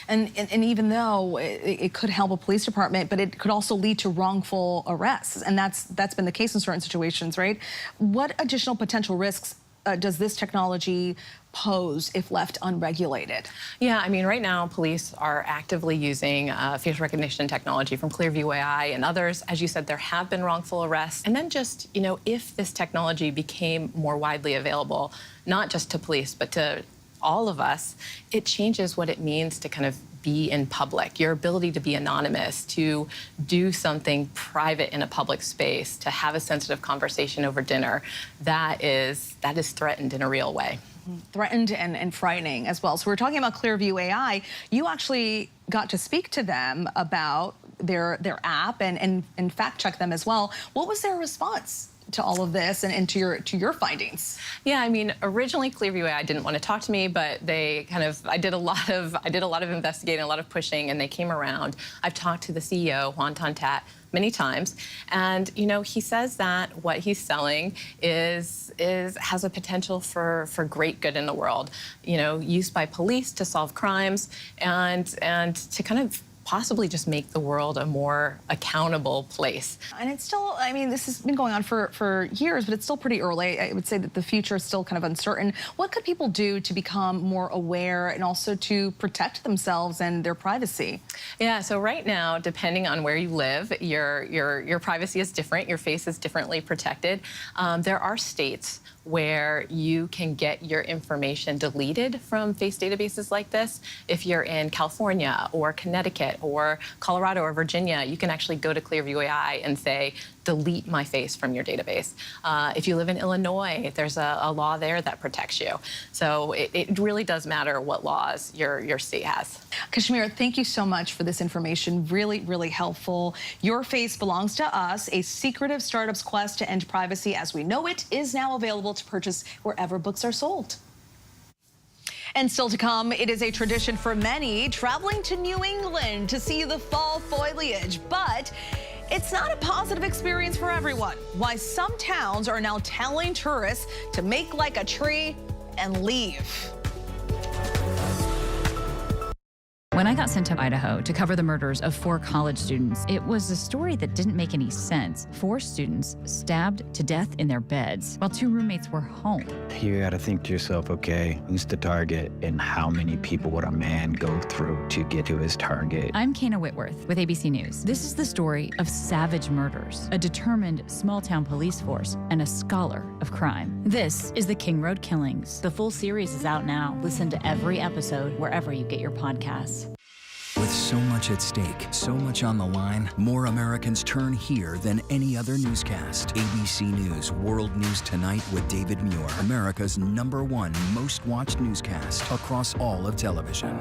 Speaker 2: And even though it could help a police department, but it could also lead to wrongful arrests. And that's been the case in certain situations, right? What additional potential risks does this technology pose if left unregulated?
Speaker 3: Yeah, I mean, right now, police are actively using facial recognition technology from Clearview AI and others. As you said, there have been wrongful arrests. And then just, if this technology became more widely available, not just to police, but to all of us, it changes what it means to kind of be in public. Your ability to be anonymous, to do something private in a public space, to have a sensitive conversation over dinner, that is threatened in a real way.
Speaker 2: Threatened and frightening as well. So we're talking about Clearview AI. You actually got to speak to them about their app and fact check them as well. What was their response to all of this and to your findings?
Speaker 3: Yeah, I mean, originally Clearview AI didn't want to talk to me, but they I did a lot of investigating, a lot of pushing, and they came around. I've talked to the CEO, Juan Tontat, many times, and he says that what he's selling has a potential for great good in the world. Used by police to solve crimes and to kind of possibly just make the world a more accountable place.
Speaker 2: And it's still, I mean, this has been going on for years, but it's still pretty early. I would say that the future is still kind of uncertain. What could people do to become more aware and also to protect themselves and their privacy?
Speaker 3: Yeah, so right now, depending on where you live, your privacy is different, your face is differently protected. There are states where you can get your information deleted from face databases like this. If you're in California or Connecticut or Colorado or Virginia, you can actually go to Clearview AI and say, delete my face from your database. If you live in Illinois, there's a law there that protects you. So it really does matter what laws your state has.
Speaker 2: Kashmir, thank you so much for this information. Really, really helpful. Your Face Belongs to Us, a secretive startup's quest to end privacy as we know it, is now available to purchase wherever books are sold. And still to come, it is a tradition for many traveling to New England to see the fall foliage, but it's not a positive experience for everyone. Why some towns are now telling tourists to make like a tree and leave.
Speaker 5: When I got sent to Idaho to cover the murders of 4 college students, it was a story that didn't make any sense. 4 students stabbed to death in their beds while 2 roommates were home.
Speaker 7: You gotta think to yourself, okay, who's the target and how many people would a man go through to get to his target?
Speaker 5: I'm Kana Whitworth with ABC News. This is the story of savage murders, a determined small-town police force, and a scholar of crime. This is the King Road Killings. The full series is out now. Listen to every episode wherever you get your podcasts.
Speaker 24: With so much at stake, so much on the line, more Americans turn here than any other newscast. ABC News World News Tonight with David Muir, America's #1 most watched newscast across all of television.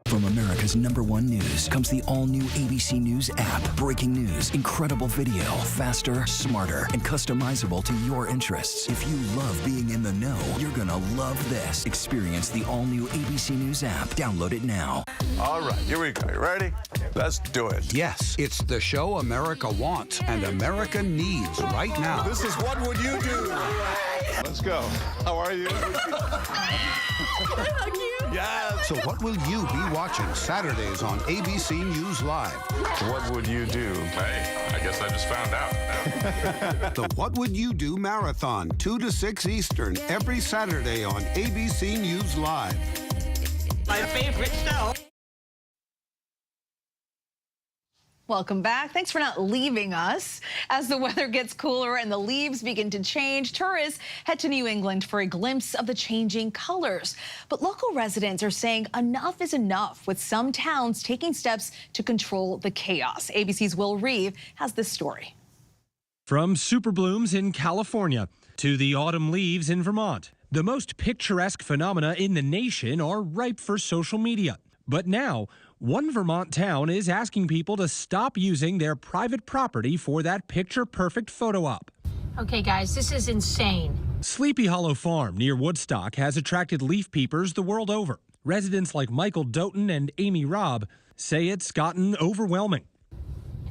Speaker 24: From America's #1 news comes the all-new ABC News app. Breaking news, incredible video, faster, smarter, and customizable to your interests. If you love being in the know, you're gonna love this. Experience the all-new ABC News app. Download it now.
Speaker 28: All right, here we go. You ready? Let's do it.
Speaker 31: Yes, it's the show America wants and America needs right now.
Speaker 28: This is What Would You Do? Let's go. How are you? Yeah.
Speaker 31: So what will you be watching Saturdays on ABC News Live?
Speaker 28: What would you do?
Speaker 32: Hey, I guess I just found out.
Speaker 31: The What Would You Do Marathon, 2 to 6 Eastern, every Saturday on ABC News Live.
Speaker 8: My favorite show.
Speaker 2: Welcome back. Thanks for not leaving us. As the weather gets cooler and the leaves begin to change, tourists head to New England for a glimpse of the changing colors. But local residents are saying enough is enough, with some towns taking steps to control the chaos. ABC's Will Reeve has this story.
Speaker 11: From super blooms in California to the autumn leaves in Vermont, the most picturesque phenomena in the nation are ripe for social media. But now, one Vermont town is asking people to stop using their private property for that picture-perfect photo op.
Speaker 12: Okay, guys, this is insane.
Speaker 11: Sleepy Hollow Farm near Woodstock has attracted leaf peepers the world over. Residents like Michael Doughton and Amy Robb say it's gotten overwhelming.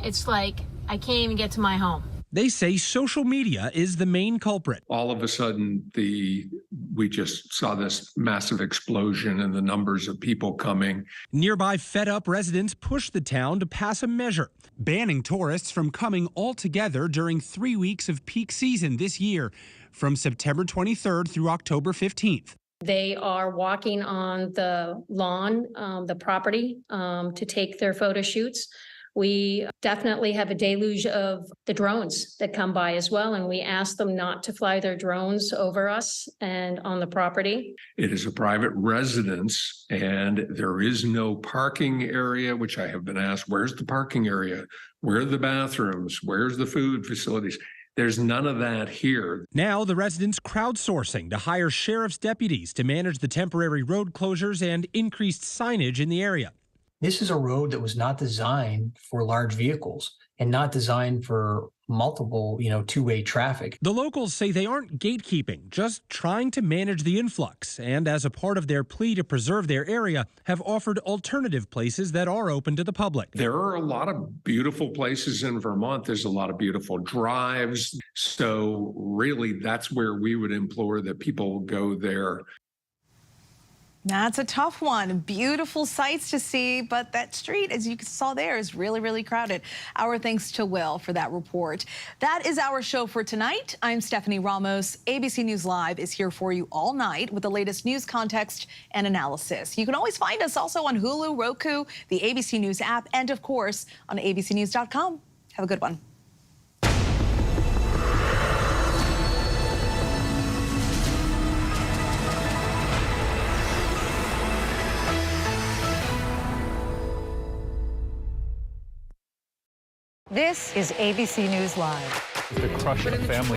Speaker 12: It's like I can't even get to my home.
Speaker 11: They say social media is the main culprit.
Speaker 13: All of a sudden, we just saw this massive explosion in the numbers of people coming.
Speaker 11: Nearby fed-up residents pushed the town to pass a measure, banning tourists from coming altogether during 3 weeks of peak season this year, from September 23rd through October 15th.
Speaker 12: They are walking on the lawn, the property, to take their photo shoots. We definitely have a deluge of the drones that come by as well, and we ask them not to fly their drones over us and on the property.
Speaker 13: It is a private residence, and there is no parking area, which I have been asked, where's the parking area? Where are the bathrooms? Where's the food facilities? There's none of that here.
Speaker 11: Now the residents crowdsourcing to hire sheriff's deputies to manage the temporary road closures and increased signage in the area.
Speaker 1: This is a road that was not designed for large vehicles and not designed for multiple, two-way traffic.
Speaker 11: The locals say they aren't gatekeeping, just trying to manage the influx, and as a part of their plea to preserve their area, have offered alternative places that are open to the public.
Speaker 13: There are a lot of beautiful places in Vermont. There's a lot of beautiful drives. So really, that's where we would implore that people go there.
Speaker 2: That's a tough one. Beautiful sights to see, but that street, as you saw there, is really, really crowded. Our thanks to Will for that report. That is our show for tonight. I'm Stephanie Ramos. ABC News Live is here for you all night with the latest news, context, and analysis. You can always find us also on Hulu, Roku, the ABC News app, and of course on abcnews.com. Have a good one.
Speaker 26: This is ABC News Live.
Speaker 28: The crush of family.